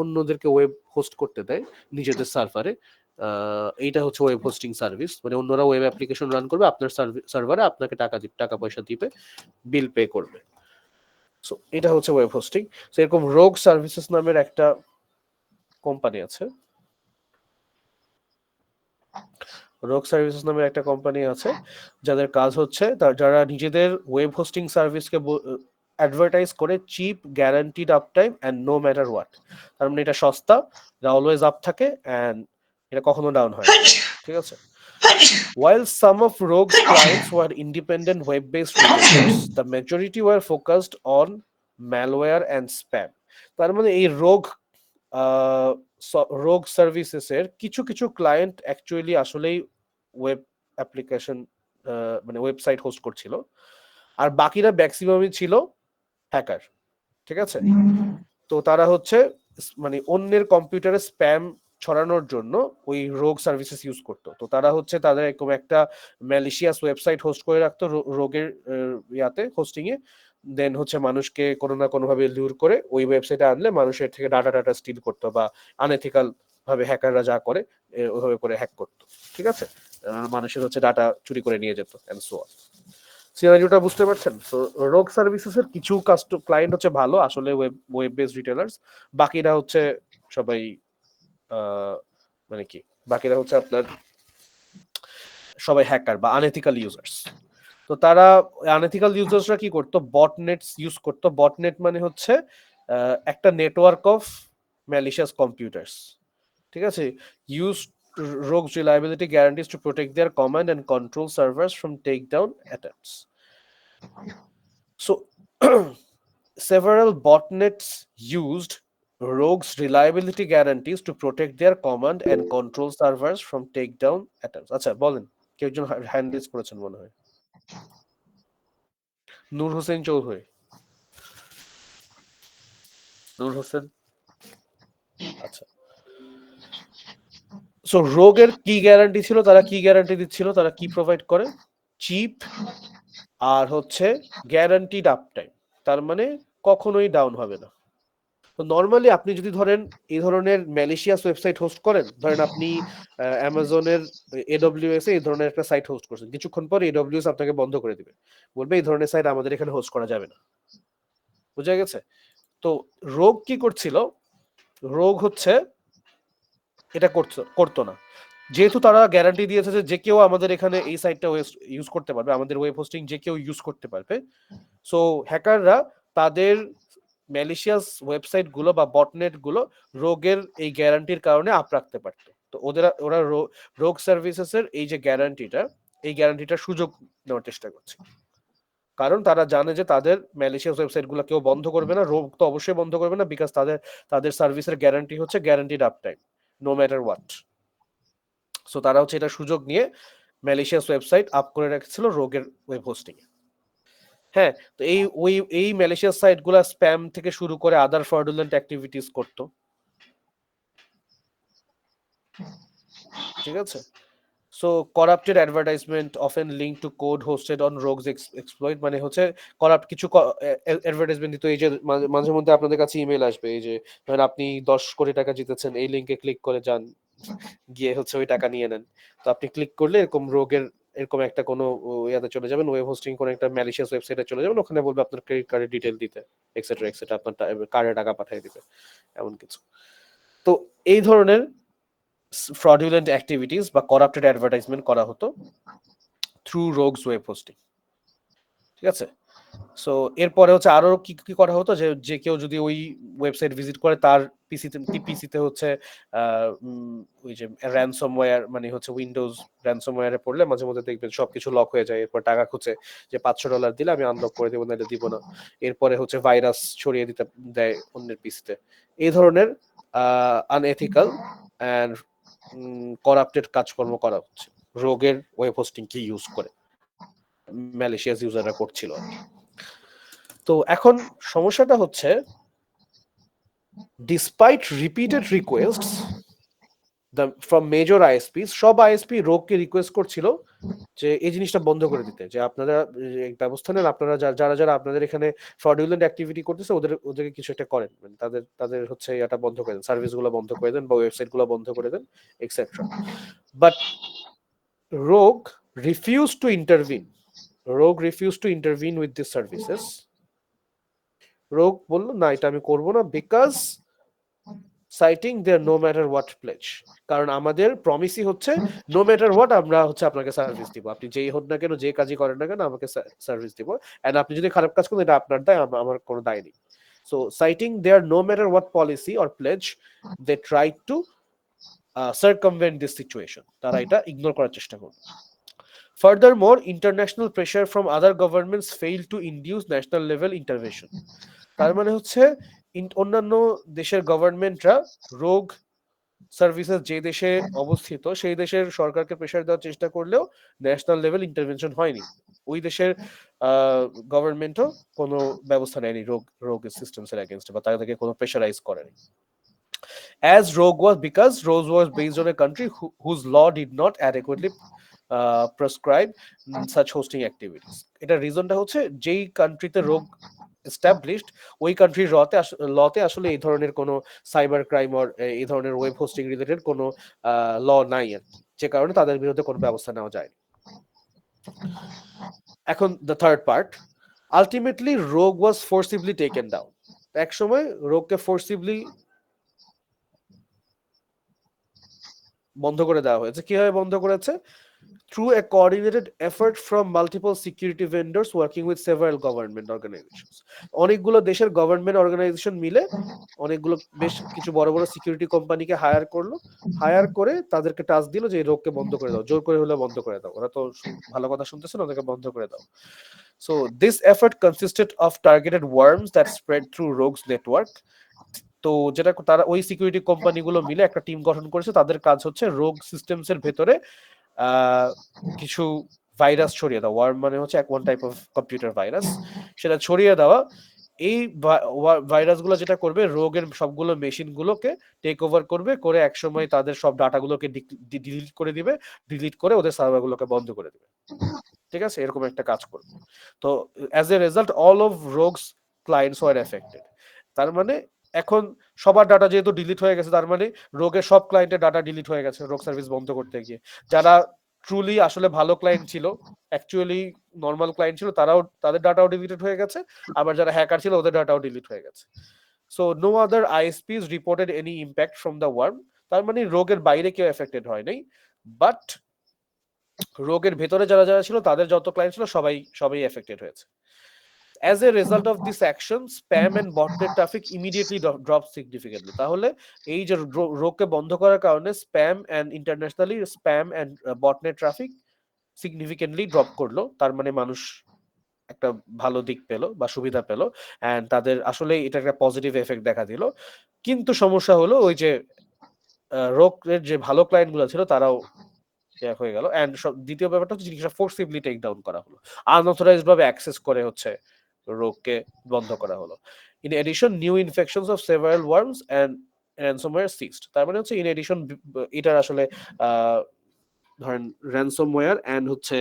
অন্যদেরকে ওয়েব হোস্ট করতে দেয় নিজেদের সার্ভারে। এইটা হচ্ছে ওয়েব হোস্টিং সার্ভিস, মানে অন্যরা ওয়েব অ্যাপ্লিকেশন রান করবে আপনার সার্ভারে, আপনাকে টাকা পয়সা দিবে, বিল পে করবে। সো এটা হচ্ছে ওয়েব হোস্টিং। এরকম রোগ সার্ভিসেস নামের একটা কোম্পানি আছে, রোগ সার্ভিসেস নামের একটা কোম্পানি আছে যাদের কাজ হচ্ছে যারা নিজেদের ওয়েব হোস্টিং সার্ভিসকে অ্যাডভার্টাইজ করে cheap, guaranteed uptime and no matter what. তার মানে এটা সস্তা, এটা অলওয়েজ আপ থাকে, অ্যান্ড এটা কখনো ডাউন হয় না। ঠিক আছে? While some of Rogue's clients were independent web-based retailers, the majority were focused on malware and spam. তার মানে এই রোগ সার্ভিসেসের কিছু কিছু ক্লায়েন্ট অ্যাকচুয়ালি আসলেই ওয়েব অ্যাপ্লিকেশন, মানে ওয়েবসাইট হোস্ট করছিল, আর বাকিরা ম্যাক্সিমামই ছিল হ্যাকার। ঠিক আছে? তো তারা হচ্ছে মানে অন্যের কম্পিউটারে স্প্যাম ছড়ানোর জন্য ওই রোগ সার্ভিসেস ইউজ করতো। তো তারা হচ্ছে তাদের এরকম একটা ম্যালিশিয়াস ওয়েবসাইট হোস্ট করে রাখতো রোগের ইয়াতে, হোস্টিং এ। দেন হচ্ছে মানুষকে কোনো না কোনো ভাবে লুর করে ওই ওয়েবসাইটে আনলে মানুষের থেকে ডাটা স্টিল করতো, বা আনএথিক্যাল ভাবে হ্যাকাররা যা করে ওইভাবে করে হ্যাক করতো। ঠিক আছে? মানুষের হচ্ছে ডাটা চুরি করে নিয়ে যেত এন্ড সো অন। সিনারিওটা বুঝতে পারছেন? তো রোগ সার্ভিসেসের কিছু ক্লায়েন্ট হচ্ছে ভালো, আসলে ওয়েব বেসড রিটেলার্স, বাকিরা হচ্ছে সবাই মানে কি, বাকিরা হচ্ছে আপনার সবাই হ্যাকার বা আনএথিক্যাল ইউজার্স। তো তারা আনএথিক্যাল ইউজার্সরা কি করতো, বটনেটস ইউজ করতো। বটনেট মানে হচ্ছে একটা নেটওয়ার্ক অফ ম্যালিশিয়াস কম্পিউটার্স। ঠিক আছে? Use Rogue's reliability guarantees to protect their command and control servers from takedown attempts. So several botnets used Rogue's reliability guarantees to protect their command and control servers from takedown attempts. আচ্ছা বলেন, কেউ একজন hand raise করেছেন মনে হয়, নূর হোসেন চৌধুরী। নূর হোসেন, আচ্ছা। So রোগের কি গ্যারান্টি ছিল, তারা কি গ্যারান্টি দিচ্ছিল, তারা কি প্রোভাইড করে? চিপ আর হচ্ছে গ্যারান্টিড আপ টাইম, তার মানে কখনোই ডাউন হবে না। তো নর্মালি আপনি যদি ধরেন এই ধরনের ম্যালিশিয়াস ওয়েবসাইট হোস্ট করেন, ধরেন আপনি অ্যামাজনের AWS এ এই ধরনের একটা সাইট হোস্ট করছেন, কিছুক্ষণ পর AWS আপনাকে বন্ধ করে দিবে, বলবে এই ধরনের সাইট আমাদের এখানে হোস্ট করা যাবে না। বুঝা গেছে? তো রোগ কি করছিল, রোগ হচ্ছে এটা করতো না, যেহেতু তারা গ্যারান্টি দিয়েছে যে কেউ আমাদের এখানে এই সাইটটা ইউজ করতে পারবে, আমাদের ওয়েব হোস্টিং যে কেউ ইউজ করতে পারবে। সো হ্যাকাররা তাদের ম্যালিশিয়াস ওয়েবসাইট গুলো বা বটনেট গুলো রোগের এই গ্যারান্টির কারণে আপ রাখতে পারতো। তো ওরা রোগ সার্ভিসেসের এই যে এই গ্যারান্টিটার সুযোগ নেওয়ার চেষ্টা করছে, কারণ তারা জানে যে তাদের ম্যালিশিয়াস ওয়েবসাইট গুলো কেউ বন্ধ করবে না, রোগ তো অবশ্যই বন্ধ করবে না, বিকজ তাদের সার্ভিসের গ্যারান্টি হচ্ছে guaranteed uptime, no matter what. So তারা হচ্ছে এটা সুযোগ নিয়ে ম্যালিশিয়াস ওয়েবসাইট আপ করে রেখেছিল রোগের ওয়েব হোস্টিং এ। হ্যাঁ, তো এই ম্যালিশিয়াস সাইট গুলা স্প্যাম থেকে শুরু করে আদার ফ্রডুলেন্ট অ্যাক্টিভিটিস করতো। ঠিক আছে? So corrupted advertisement often link to code hosted on rogues exploit, মানে হচ্ছে করাপ্ট কিছু অ্যাডভার্টাইজমেন্ট দিত। এই যে মাঝে মধ্যে আপনাদের কাছে ইমেল আসবে, এই যে ধরেন আপনি 10 কোটি টাকা জিতেছেন, এই লিঙ্কে ক্লিক করে যান, গিয়ে হচ্ছে ওই টাকা নিয়ে নেন। তো আপনি ক্লিক করলে এরকম রোগের এরকম একটা কোনো ইয়াতে চলে যাবেন, ওয়েব হোস্টিং কোনো একটা ম্যালিশিয়াস ওয়েবসাইটে চলে যাবেন, ওখানে বলবে আপনার ক্রেডিট কার্ডের ডিটেল দিতে, এক্সেট্রা আপনার কার্ডে টাকা পাঠিয়ে দিবে, এমন কিছু। তো এই ধরনের ফ্রডুলেন্ট অ্যাক্টিভিটিস বা করাপ্টেড অ্যাডভার্টাইজমেন্ট করা হতো থ্রু রোগস ওয়েব হোস্টিং। ঠিক আছে? সো এরপরে হচ্ছে আরো কি কি করা হতো, যে কেউ যদি ওই ওয়েবসাইট ভিজিট করে তার পিসিতে হচ্ছে ওই যে র্যানসমওয়্যার, মানে হচ্ছে উইন্ডোজ র্যানসমওয়্যারে পড়লে মাঝে মধ্যে দেখবেন সবকিছু লক হয়ে যায়, এরপর টাকা খুঁজে যে $500 দিলে আমি আনলক করে দেবো, নাহলে দিব না। এরপরে হচ্ছে ভাইরাস ছড়িয়ে দিতে দেয় অন্যের পিসিতে। এই ধরনের আনএথিক্যাল অ্যান্ড করাপ্টেড কাজকর্ম করা হচ্ছে রোগের ওয়েব হোস্টিং কি ইউজ করে, ম্যালিশিয়াস ইউজাররা করছিল। তো এখন সমস্যাটা হচ্ছে, despite repeated requests from major ISPs, সব আইএসপি রোগকে রিকোয়েস্ট করছিল যে এই জিনিসটা বন্ধ করে দিতে, যে আপনারা এই ব্যবস্থা নেন, আপনারা যারা যারা আপনাদের এখানে ফ্রডুলেন্ট অ্যাক্টিভিটি করতেছে ওদেরকে কিছু একটা করেন, মানে তাদের তাদের হচ্ছে এটা বন্ধ করে দেন, সার্ভিস গুলো বন্ধ করে দেন বা ওয়েবসাইট গুলো বন্ধ করে দেন, etcetera. But rogue refuse to intervene, rogue refuse to intervene with this services. Rogue বললো না, এটা আমি করবো না, because citing there no matter what pledge, কারণ আমাদের প্রমিসই হচ্ছে নো ম্যাটার হোয়াট আমরা হচ্ছে আপনাকে সার্ভিস দিব, আপনি যেই হোক না কেন, যে কাজই করেন না কেন, আমাকে সার্ভিস দিব, এন্ড আপনি যদি খারাপ কাজ করেন এটা আপনার দায়, আমার কোনো দায় নেই। So citing there no matter what policy or pledge, they try to circumvent this situation, তারা এটা ইগনোর করার চেষ্টা করবে। Furthermore, international pressure from other governments failed to induce national level intervention. তার মানে হচ্ছে অন্যান্য দেশের গভর্নমেন্টরা রোগ সার্ভিসেস যে দেশে অবস্থিত সেই দেশের সরকারকে প্রেশার দেওয়ার চেষ্টা করলেও ন্যাশনাল লেভেল ইন্টারভেনশন হয়নি, ওই দেশের গভর্নমেন্টও কোনো ব্যবস্থা নেয়নি রোগের সিস্টেমস এর এগেইনস্টে, বা তাদেরকে কোনো প্রেশারাইজ করেনি। As rogue was because Rose was based on a country whose law did not adequately prescribe such hosting activities. এটা রিজনটা হচ্ছে যেই কান্ট্রিতে রোগ এস্টাবলিশড ওই কান্ট্রির লতে আসলে এই ধরনের কোনো সাইবার ক্রাইম অর এই ধরনের ওয়েব হোস্টিং রিলেটেড কোনো ল নাই আর কি, যে কারণে তাদের বিরুদ্ধে কোনো ব্যবস্থা নেওয়া যায়। এখন দ্য থার্ড পার্ট, আলটিমেটলি রোগ ওয়াজ ফোর্সিবলি টেকেন ডাউন। এক সময় রোগকে ফোর্সিবলি বন্ধ করে দেওয়া হয়েছে। কিভাবে বন্ধ করেছে? through a coordinated effort from multiple security vendors working with several government organizations. অনেকগুলো দেশের গভর্নমেন্ট অর্গানাইজেশন মিলে অনেকগুলো বেশ কিছু বড় বড় সিকিউরিটি কোম্পানিকে হায়ার করলো, হায়ার করে তাদেরকে টাস্ক দিল যে এই রোগকে বন্ধ করে দাও, জোর করে হলে বন্ধ করে দাও, ওরা তো ভালো কথা শুনতেছে না, ওদেরকে বন্ধ করে দাও। So this effort consisted of targeted worms that spread through rogues network. তো যেটা তারা ওই সিকিউরিটি কোম্পানিগুলো মিলে একটা টিম গঠন করেছে, তাদের কাজ হচ্ছে রোগ সিস্টেমস এর ভেতরে কিছু ভাইরাস ছড়িয়ে দেওয়া, ওয়ার্ম মানে হচ্ছে one type of computer virus, সেটা ছড়িয়ে দেওয়া। এই ভাইরাসগুলো যেটা করবে, রোগের সবগুলো মেশিনগুলোকে টেক ওভার করবে, করে একসময় তাদের সব ডাটাগুলোকে ডিলিট করে দিবে, ডিলিট করে ওদের সার্ভারগুলোকে বন্ধ করে দিবে, ঠিক আছে, এরকম একটা কাজ করবে। তো as a result all of rogues clients were affected. তার মানে এখন সবার ডাটা যেহেতু ডিলিট হয়ে গেছে, তার মানে রোগের সব ক্লায়েন্টের ডাটা ডিলিট হয়ে গেছে রোগ সার্ভিস বন্ধ করতে গিয়ে। যারা ট্রুলি আসলে ভালো ক্লায়েন্ট ছিল, অ্যাকচুয়ালি নর্মাল ক্লায়েন্ট ছিল, তারাও তাদের ডাটাও ডিলিটেড হয়ে গেছে, আবার যারা হ্যাকার ছিল ওদের ডাটাও ডিলিট হয়ে গেছে। So no other ISPs reported any impact from the worm. তার মানে রোগের বাইরে কেউ এফেক্টেড হয় নাই, বাট রোগের ভেতরে যারা যারা ছিল তাদের যত ক্লায়েন্ট ছিল সবাই এফেক্টেড হয়েছে। As a result of this action, spam and botnet traffic immediately dropped significantly. তাহলে এই যে রোগকে বন্ধ করার কারণে spam and internationally spam and botnet traffic significantly drop করলো। তার মানে মানুষ একটা ভালো দিক পেলো বা সুবিধা পেলো, এন্ড তাদের আসলে এটা একটা পজিটিভ এফেক্ট দেখা দিল। কিন্তু সমস্যা হলো ওই যে রোগের যে ভালো ক্লায়েন্ট গুলো ছিল তারাও হয়ে গেল। এন্ড দ্বিতীয় ব্যাপারটা হচ্ছে জিনিসটা ফোর্সিবলি টেক ডাউন করা হলো, আনঅথরাইজড ভাবে অ্যাক্সেস করে হচ্ছে রোগকে বন্ধ করা হলো। In addition new infections of several worms and ransomware ceased. তার মানে হচ্ছে ইন এডিশন এটার আসলে ধরেন র্যানসমওয়্যার এন্ড হচ্ছে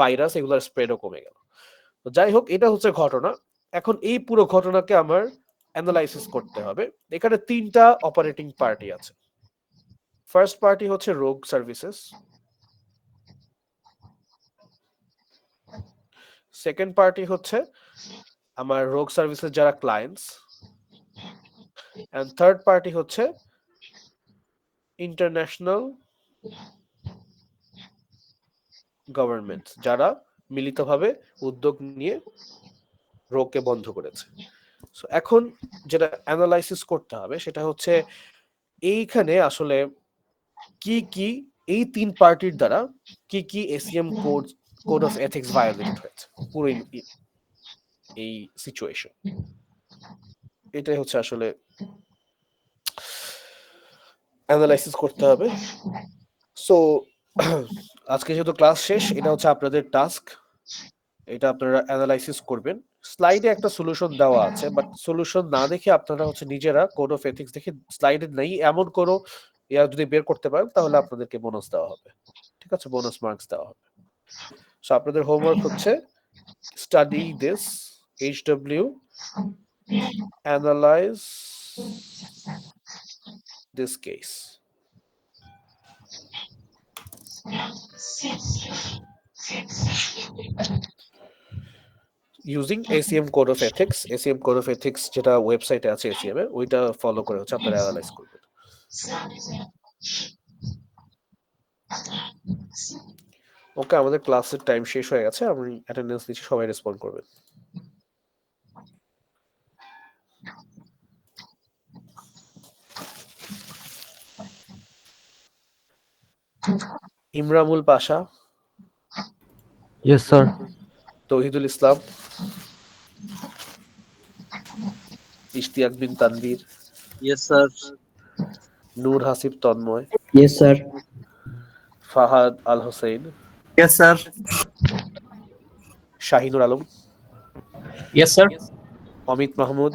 ভাইরাস এগুলোর স্প্রেডও কমে গেল। তো যাই হোক, এটা হচ্ছে ঘটনা। এখন এই পুরো ঘটনাকে আমার অ্যানালাইসিস করতে হবে। এখানে তিনটা অপারেটিং পার্টি আছে। ফার্স্ট পার্টি হচ্ছে রোগ সার্ভিসেস, সেকেন্ড পার্টি হচ্ছে আমার রোগ সার্ভিসেস যারা ক্লায়েন্টস, এন্ড থার্ড পার্টি হচ্ছে ইন্টারন্যাশনাল গভর্নমেন্ট যারা মিলিতভাবে উদ্যোগ নিয়ে রোগকে বন্ধ করেছে। সো এখন যেটা অ্যানালাইসিস করতে হবে সেটা হচ্ছে এইখানে আসলে কি কি এই তিন পার্টির দ্বারা কি কি ACM code of ethics violated হয়েছে পুরো এই সিচুয়েশন। এটাই হচ্ছে আসলে অ্যানালাইসিস করতে হবে। সো আজকে যেহেতু ক্লাস শেষ, এটা হচ্ছে আপনাদের টাস্ক, এটা আপনারা অ্যানালাইসিস করবেন। স্লাইডে একটা সলিউশন দেওয়া আছে, বাট সলিউশন না দেখে আপনারা হচ্ছে নিজেরা কোড অফ এথিক্স দেখে স্লাইডে নেই এমন কোনো ইয়া যদি বের করতে পারেন তাহলে আপনাদেরকে বোনাস দেওয়া হবে। ঠিক আছে, বোনাস মার্কস দেওয়া হবে। সো আপনাদের হোমওয়ার্ক হচ্ছে study this HW, analyze this case using ACM code of ethics. ACM code of ethics যেটা ওয়েবসাইটে আছে ACM এর, ওইটা ফলো করে হচ্ছে আপনারা অ্যানালাইজ করবেন। ওকে, আমাদের ক্লাসের টাইম শেষ হয়ে গেছে, আমি অ্যাটেন্ডেন্স নিচ্ছি, সবাই রেসপন্ড করবেন। Imramul Pasha, yes sir. Touhidul Islam, Ishtiaq Bin Tanvir, yes sir. Noor Hasib Tanmoy, yes sir. Fahad Al Hossain, yes sir. Shahinur Alam, yes sir. Amit Mahmud,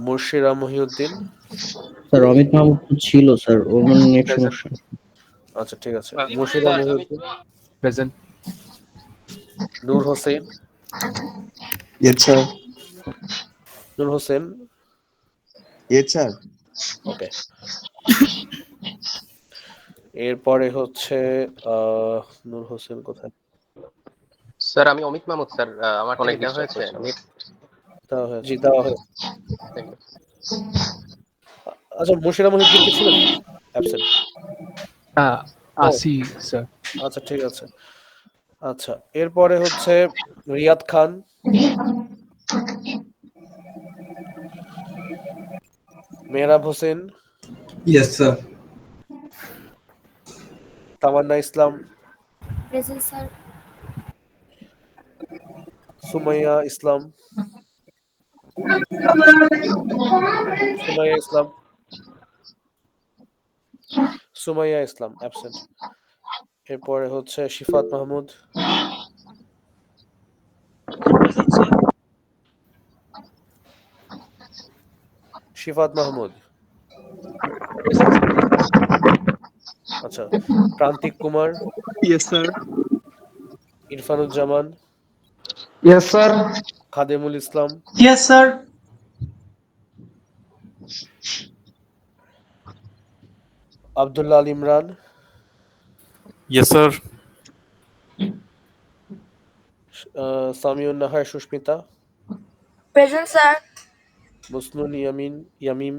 Murshira Mohiuddin. Sir Amit Mahmud তো ছিল স্যার, ওর মানে নেট সমস্যা। আচ্ছা ঠিক আছে, মুর্শিরা মহিউদ্দিন, প্রেজেন্ট। নূর হোসেন, ইয়েস স্যার। নূর হোসেন, ইয়েস স্যার। ওকে। এরপরে হচ্ছে নূর হোসেন কোথায়? স্যার আমি অমিত মাহমুদ স্যার, আমার অনেক দেওয়া হয়েছে। দেওয়া হয়েছে, জি দেওয়া হয়েছে। Thank you. আচ্ছা, মুর্শিরা মহিউদ্দিন কি ছিলেন অ্যাবসেন্ট? আসি স্যার। আচ্ছা ঠিক আছে। আচ্ছা, এরপরে হচ্ছে Riyad Khan, Mehrab Hossain, yes sir. Tamanna Islam, present sir. Sumaiya Islam, Sumaiya Islam, Sumaiya Islam absent. এরপরে হচ্ছে শিফাত মাহমুদ, শিফাত মাহমুদ, আচ্ছা, Prantik Kumar, yes sir. Irfanuzzaman, yes sir. Khademul Islam, yes sir. Abdullah Al Imran, yes sir. Samiun Nahar Susmita, present sir. Musnun Yamim,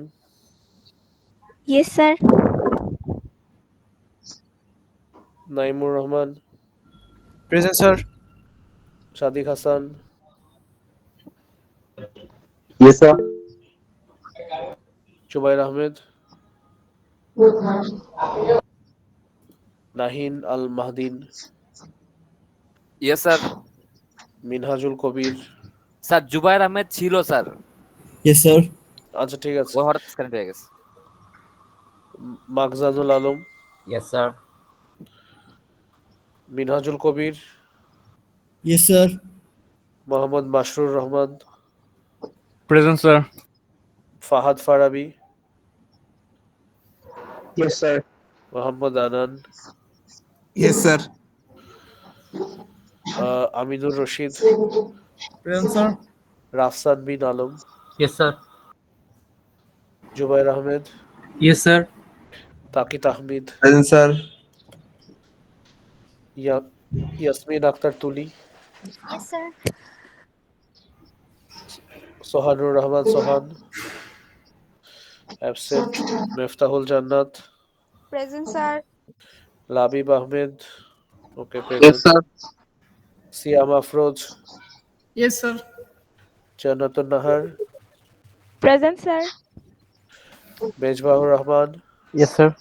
yes sir. Naimur Rahman, present sir. Sadiq Hasan, yes sir. Zubair Ahmed, Nahin Al Mahdin, yes sir. Minhajul কবির। স্যার জুবাইর আহমেদ ছিল স্যার, ইয়েস স্যার। আচ্ছা ঠিক আছে, ও হঠাৎ স্ক্যান হয়ে গেছে। Makjanul Alam, yes sir. Minhajul Kabir, yes sir. Mohammad Masrur Rahman, present sir. Fahad Farabi, yes sir. Mohammad Anan, yes sir. Aminur Rashid, present sir. Rafsan Bin Alam, yes sir. Zubair Ahmed, yes sir. Takit Ahmed, present sir. Yasmin Akhter Tuli, yes sir. Sohanur Rahman Sohan absent, Meftahul Jannat, present sir. Labib Ahmed, okay yes present, sir. Siam Afroz, yes sir. Jannatun Nahar, present sir. Mezbahur Rahman, yes sir.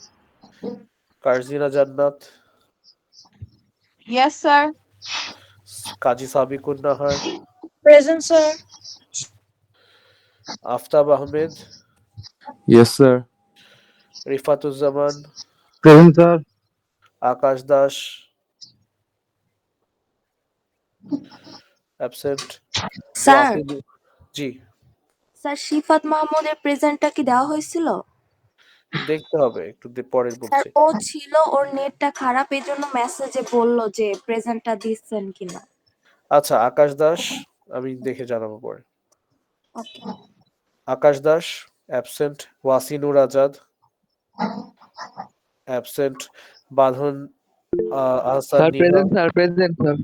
Karjina Jannat, yes sir. Kazi Sabikun Nahar, present sir. Aftab Ahmed, yes sir. Rifatuzzaman, present sir. Akash Das absent, sir, Wahid, জি sir Shifat মাহমুদের প্রেজেন্টটা কি দেওয়া হয়েছিল? দেখতে হবে একটু পরে স্যার বলছি। ও ছিল, ওর নেটটা খারাপ, এই জন্য মেসেজে বললো যে প্রেজেন্টটা দিচ্ছেন কিনা। আচ্ছা, আকাশ দাস, আমি দেখে জানাবো পরে। ওকে। আকাশ দাস অ্যাবসেন্ট, ওয়াসিনুর আজাদ অ্যাবসেন্ট, বাঁধন আহসান স্যার নীলা, প্রেজেন্ট স্যার, প্রেজেন্ট স্যার।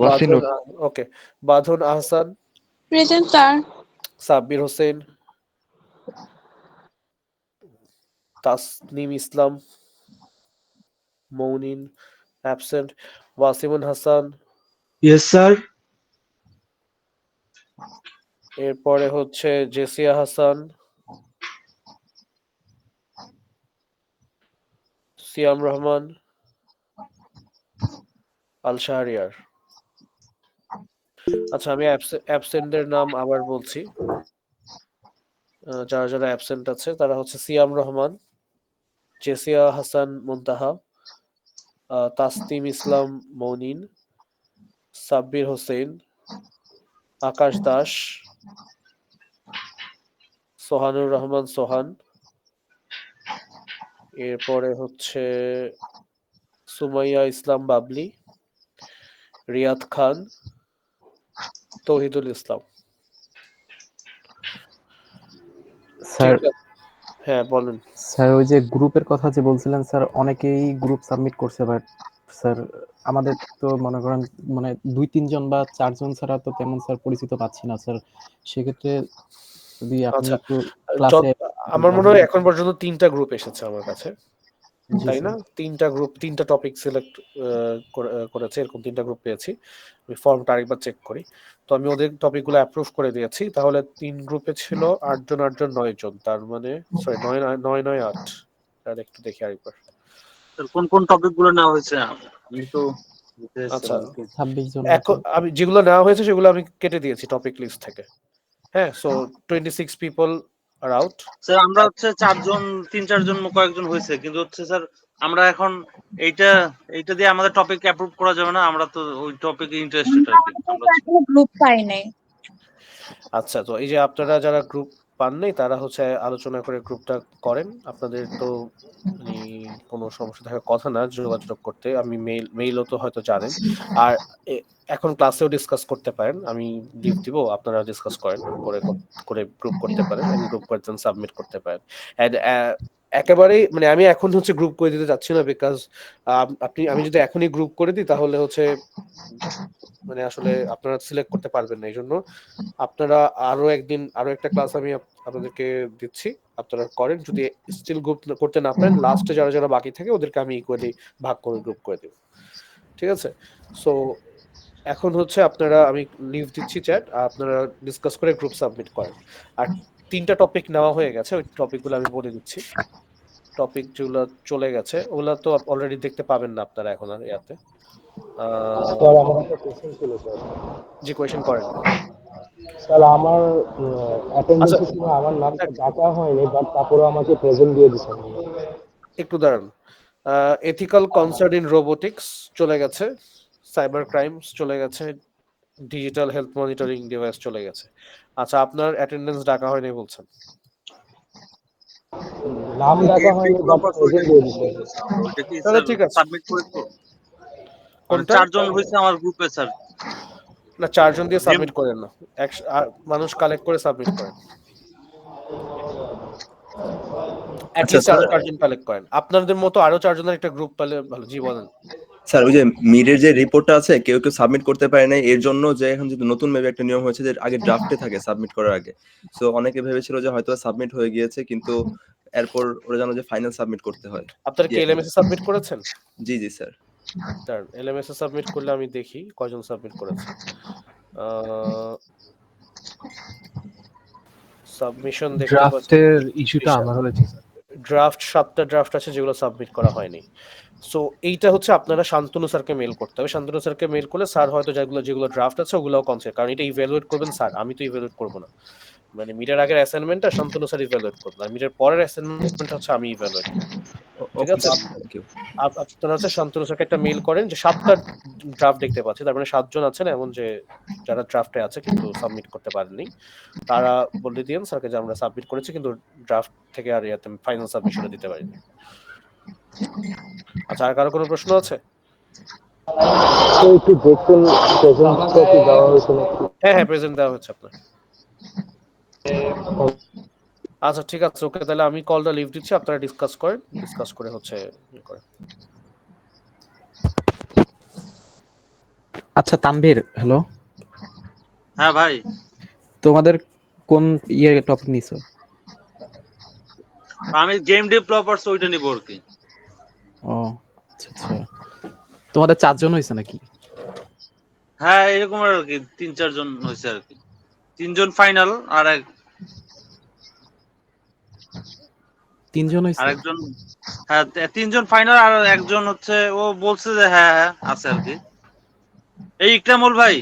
বাঁধন ওয়াসিনুর। ওকে, বাঁধন আহসান, প্রেজেন্ট স্যার। সাব্বির হোসেন, তাসনিম ইসলাম, মৌনিন অ্যাবসেন্ট, ওয়াসিমুন হাসান, ইয়েস স্যার। এরপরে হচ্ছে জেসিয়া হাসান, সিয়াম রহমান, আল শাহরিয়ার। আচ্ছা, আমি অ্যাবসেন্টদের নাম আবার বলছি। যারা যারা অ্যাবসেন্ট আছে তারা হচ্ছে সিয়াম রহমান, জেসিয়া হাসান মুনতাহা, তাসনিম ইসলাম মৌনিন, সাব্বির হোসেন, আকাশ দাস, সোহানুর রহমান সোহান, এরপরে হচ্ছে সুমাইয়া ইসলাম বাবলি, রিয়াদ খান, তৌহিদুল ইসলাম। স্যার ঠিক আছে, হ্যাঁ বলেন। স্যার ওই যে গ্রুপের কথা যে বলছিলেন স্যার, অনেকেই গ্রুপ সাবমিট করছে, বাট স্যার আমাদের তো মনে করেন মানে 2-3 জন বা 4 জন ছাড়া তো তেমন স্যার পরিচিত পাচ্ছি না স্যার। সেক্ষেত্রে যদি আপনি আচ্ছা, একটু ক্লাসে আমার মনে হয় এখন পর্যন্ত 3টা গ্রুপ এসেছে আমার কাছে, জি তাই না? স্যার। 3টা গ্রুপ, 3টা টপিক সিলেক্ট করেছে, এরকম 3টা গ্রুপ পেয়েছি। আমি ফর্মটা আরেকবার চেক করি। তো আমি ওদের টপিকগুলো অ্যাপ্রুভ করে দিয়েছি। তাহলে 3 গ্রুপে ছিল 8 জন 8 জন 9 জন, তার মানে সরি 9 9 9 8। আর একটু দেখি আরেকবার। কোন কোন টপিক গুলো নেওয়া হয়েছে আমি তো আচ্ছা, 26 জন মতো। এখন আমি যেগুলো নেওয়া হয়েছে সেগুলো আমি কেটে দিয়েছি টপিক লিস্ট থেকে। হ্যাঁ, সো 26 পিপল আর আউট। স্যার আমরা হচ্ছে 4 জন 3-4 জন কয়েকজন হয়েছে, কিন্তু হচ্ছে স্যার আমরা এখন এইটা এইটা দিয়ে আমাদের টপিক অ্যাপ্রুভ করা যাবে না, আমরা তো ওই টপিকে ইন্টারেস্টেড আর কি আমরা। গ্রুপ পাই নাই। আচ্ছা, তো এই যে আপনারা যারা গ্রুপ পান নাই তারা হচ্ছে আলোচনা করে গ্রুপটা করেন। আপনাদের তো মানে কোনো সমস্যা থাকার কথা না যোগাযোগ করতে। আমি মেইলও তো হয়তো জানেন। আর এখন ক্লাসেও ডিসকাস করতে পারেন। আমি লিভ দিব, আপনারা ডিসকাস করেন, করে গ্রুপ করতে পারেন এন্ড গ্রুপ করে দেন সাবমিট করতে পারেন। এন্ড একেবারেই মানে আমি এখন হচ্ছে গ্রুপ করে দিতে যাচ্ছি না, বিকজ আমি যদি এখনই গ্রুপ করে দিই তাহলে হচ্ছে মানে আসলে আপনারা সিলেক্ট করতে পারবেন না। এইজন্য আপনারা আরো একটা ক্লাস আমি আপনাদেরকে দিচ্ছি, আপনারা করেন। যদি স্টিল গ্রুপ করতে না পারেন, লাস্টে যারা যারা বাকি থাকে ওদেরকে আমি ইকুয়ালি ভাগ করে গ্রুপ করে দেব। ঠিক আছে? সো এখন হচ্ছে আমি লিভ দিচ্ছি চ্যাট, আপনারা ডিসকাস করে গ্রুপ সাবমিট করেন। আর 3টা টপিক নেওয়া হয়ে গেছে, ওই টপিকগুলো আমি বলে দিচ্ছি। টপিক যেগুলো চলে গেছে ওগুলো তো অলরেডি দেখতে পাবেন না আপনারা এখন আর ইয়াতে। স্যার আমার একটা কোশ্চেন ছিল স্যার। জি, কোয়েশ্চেন করেন। স্যার আমার আচ্ছা, অ্যাটেন্ডেন্সের সময় আমার নামটা ডাকা হয়নি, বাট তারপরে আমাকে প্রেজেন্ট দিয়ে দিয়েছেন। একটু দাঁড়ান। এথিক্যাল কনসার্ন ইন রোবোটিক্স চলে গেছে, সাইবার ক্রাইমস চলে গেছে, ডিজিটাল হেলথ মনিটরিং ডিভাইস চলে গেছে। আচ্ছা, আপনার অ্যাটেন্ডেন্স ডাকা হয়নি বলছেন। নাম ডাকা হয়নি, বাট প্রেজেন্ট দিয়ে দিয়েছেন। ওইটা কি তাহলে স্যার ঠিক আছে। সাবমিট করে তো মানে কোনটা? 4 জন হয়েছে আমার গ্রুপে স্যার। না, 4 জন দিয়ে সাবমিট করেন না, মানুষ কালেক্ট করে সাবমিট করেন। আচ্ছা অ্যাটলিস্ট স্যার, আরো 4 জন কালেক্ট করেন। আপনাদের মতো আরো 4 জনের একটা গ্রুপ পেলে ভালো। জি বলেন। স্যার ওই যে মিডের যে রিপোর্টটা আছে কেউ কেউ সাবমিট করতে পারে নাই, এর জন্য যে এখন যদি নতুন মেবি একটা নিয়ম হয়েছে যে আগে ড্রাফটে থাকে সাবমিট করার আগে। সো অনেকে ভেবেছিল যে হয়তো সাবমিট হয়ে গিয়েছে, কিন্তু এরপর ওরা জানো যে ফাইনাল সাবমিট করতে হয়। আপনারা কি এলএমএস এ সাবমিট করেছেন? জি জি স্যার। দাঁড়ান, এলএমএস এ সাবমিট করলে আমি দেখি কয়জন সাবমিট করেছে। সাবমিশন দেখতে পাচ্ছি ড্রাফটের ইস্যুটা আমার হয়েছে স্যার। ড্রাফট 7টা ড্রাফট আছে যেগুলো সাবমিট করা হয়নি। সো এইটা হচ্ছে আপনারা শান্তনু স্যারকে মেল করতে হবে। শান্তনু স্যারকে মেল করলে স্যার হয়তো যেগুলো যেগুলো ড্রাফট আছে ওগুলোও কনসিডার, কারণ এটা ইভ্যালুয়েট করবেন স্যার, আমি তো ইভ্যালুয়েট করবো না। মানে মিডের আগের অ্যাসাইনমেন্টটা শান্তনু স্যার ইভ্যালুয়েট করবেন, আর মিডের পরের অ্যাসাইনমেন্টটা হচ্ছে আমি ইভ্যালুয়েট করব। ঠিক আছে, থ্যাংক ইউ। আপনারা হচ্ছে শান্তনু স্যারকে একটা মেইল করেন যে 7টা ড্রাফট দেখতে পাচ্ছি, তার মানে 7 জন আছেন এমন যে যারা ড্রাফটে আছে কিন্তু সাবমিট করতে পারেননি, তারা বলে দিন স্যারকে যে আমরা সাবমিট করেছি কিন্তু ড্রাফট থেকে আর ইয়াতে ফাইনাল সাবমিশনে দিতে পারিনি। আচ্ছা, আর কারো কোনো প্রশ্ন আছে? তো একটু দেখুন প্রেজেন্টটা কি দেওয়া হয়েছে নাকি? হ্যাঁ, প্রেজেন্ট দেওয়া হচ্ছে আপনার। আচ্ছা ঠিক আছে, ওকে, তাহলে আমি কলটা লিভ দিচ্ছি, আপনারা ডিসকাস করেন, ডিসকাস করে হচ্ছে ইয়ে করেন। আচ্ছা তানভীর, হ্যালো, হ্যাঁ ভাই, তোমাদের কোন ইয়ে টপিক নিছো? আমি গেম ডেভেলপারস ওইটা নিব আর কি। ও আচ্ছা আচ্ছা, তোমাদের 4 জন হয়েছে নাকি? হ্যাঁ এরকম আর কি, 3-4 জন হয়েছে আর কি, 3 জন ফাইনাল আর 3 জন হয়েছে? আরেকজন, হ্যাঁ 3 জন ফাইনাল আর একজন হচ্ছে ও বলছে যে হ্যাঁ হ্যাঁ আছে আর কি, এই ইকরামুল ভাই।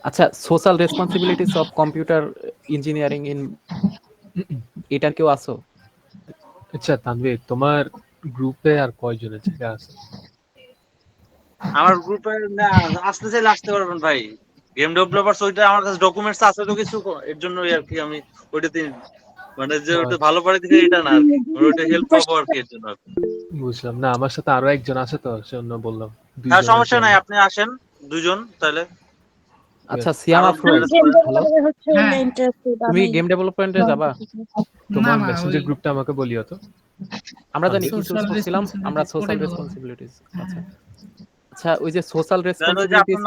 আচ্ছা, social responsibilities of computer engineering in, এটা কেউ আছো? আচ্ছা তানভীর, তোমার গ্রুপে আর কয়জনের জায়গা আছে? আমার গ্রুপে আসতে চাইলে আসতে পারবেন ভাই, গেম ডেভেলপারস ওইটা আমার কাছে ডকুমেন্টস আছে তো কিছু, এর জন্যই আর কি আমি ওইটাতে, মানে যে ওটা ভালো পারে দেখে এটা না আর কি, ওইটা হেল্প পাবো আর কি এর জন্য। বুঝলাম না, আমার সাথে আরো একজন আছে তো সেজন্য বললাম। হ্যাঁ সমস্যা নাই, আপনি আসেন 2 জন তাহলে। আচ্ছা সিয়াম আরো আফরোজ, হ্যালো, তুমি আমি গেম ডেভেলপমেন্টে যাবা? তোমার না, মেসেঞ্জার ওই- গ্রুপটা আমাকে বলিও তো। আমরা জানি কি চুজ Social করছিলাম আমরা, responsibilities সোশ্যাল করে দেবো। রেসপন্সিবিলিটিস। আচ্ছা আচ্ছা, ওই যে সোশ্যাল তাহলে ওই যে রেসপন্সিবিলিটিস আপনার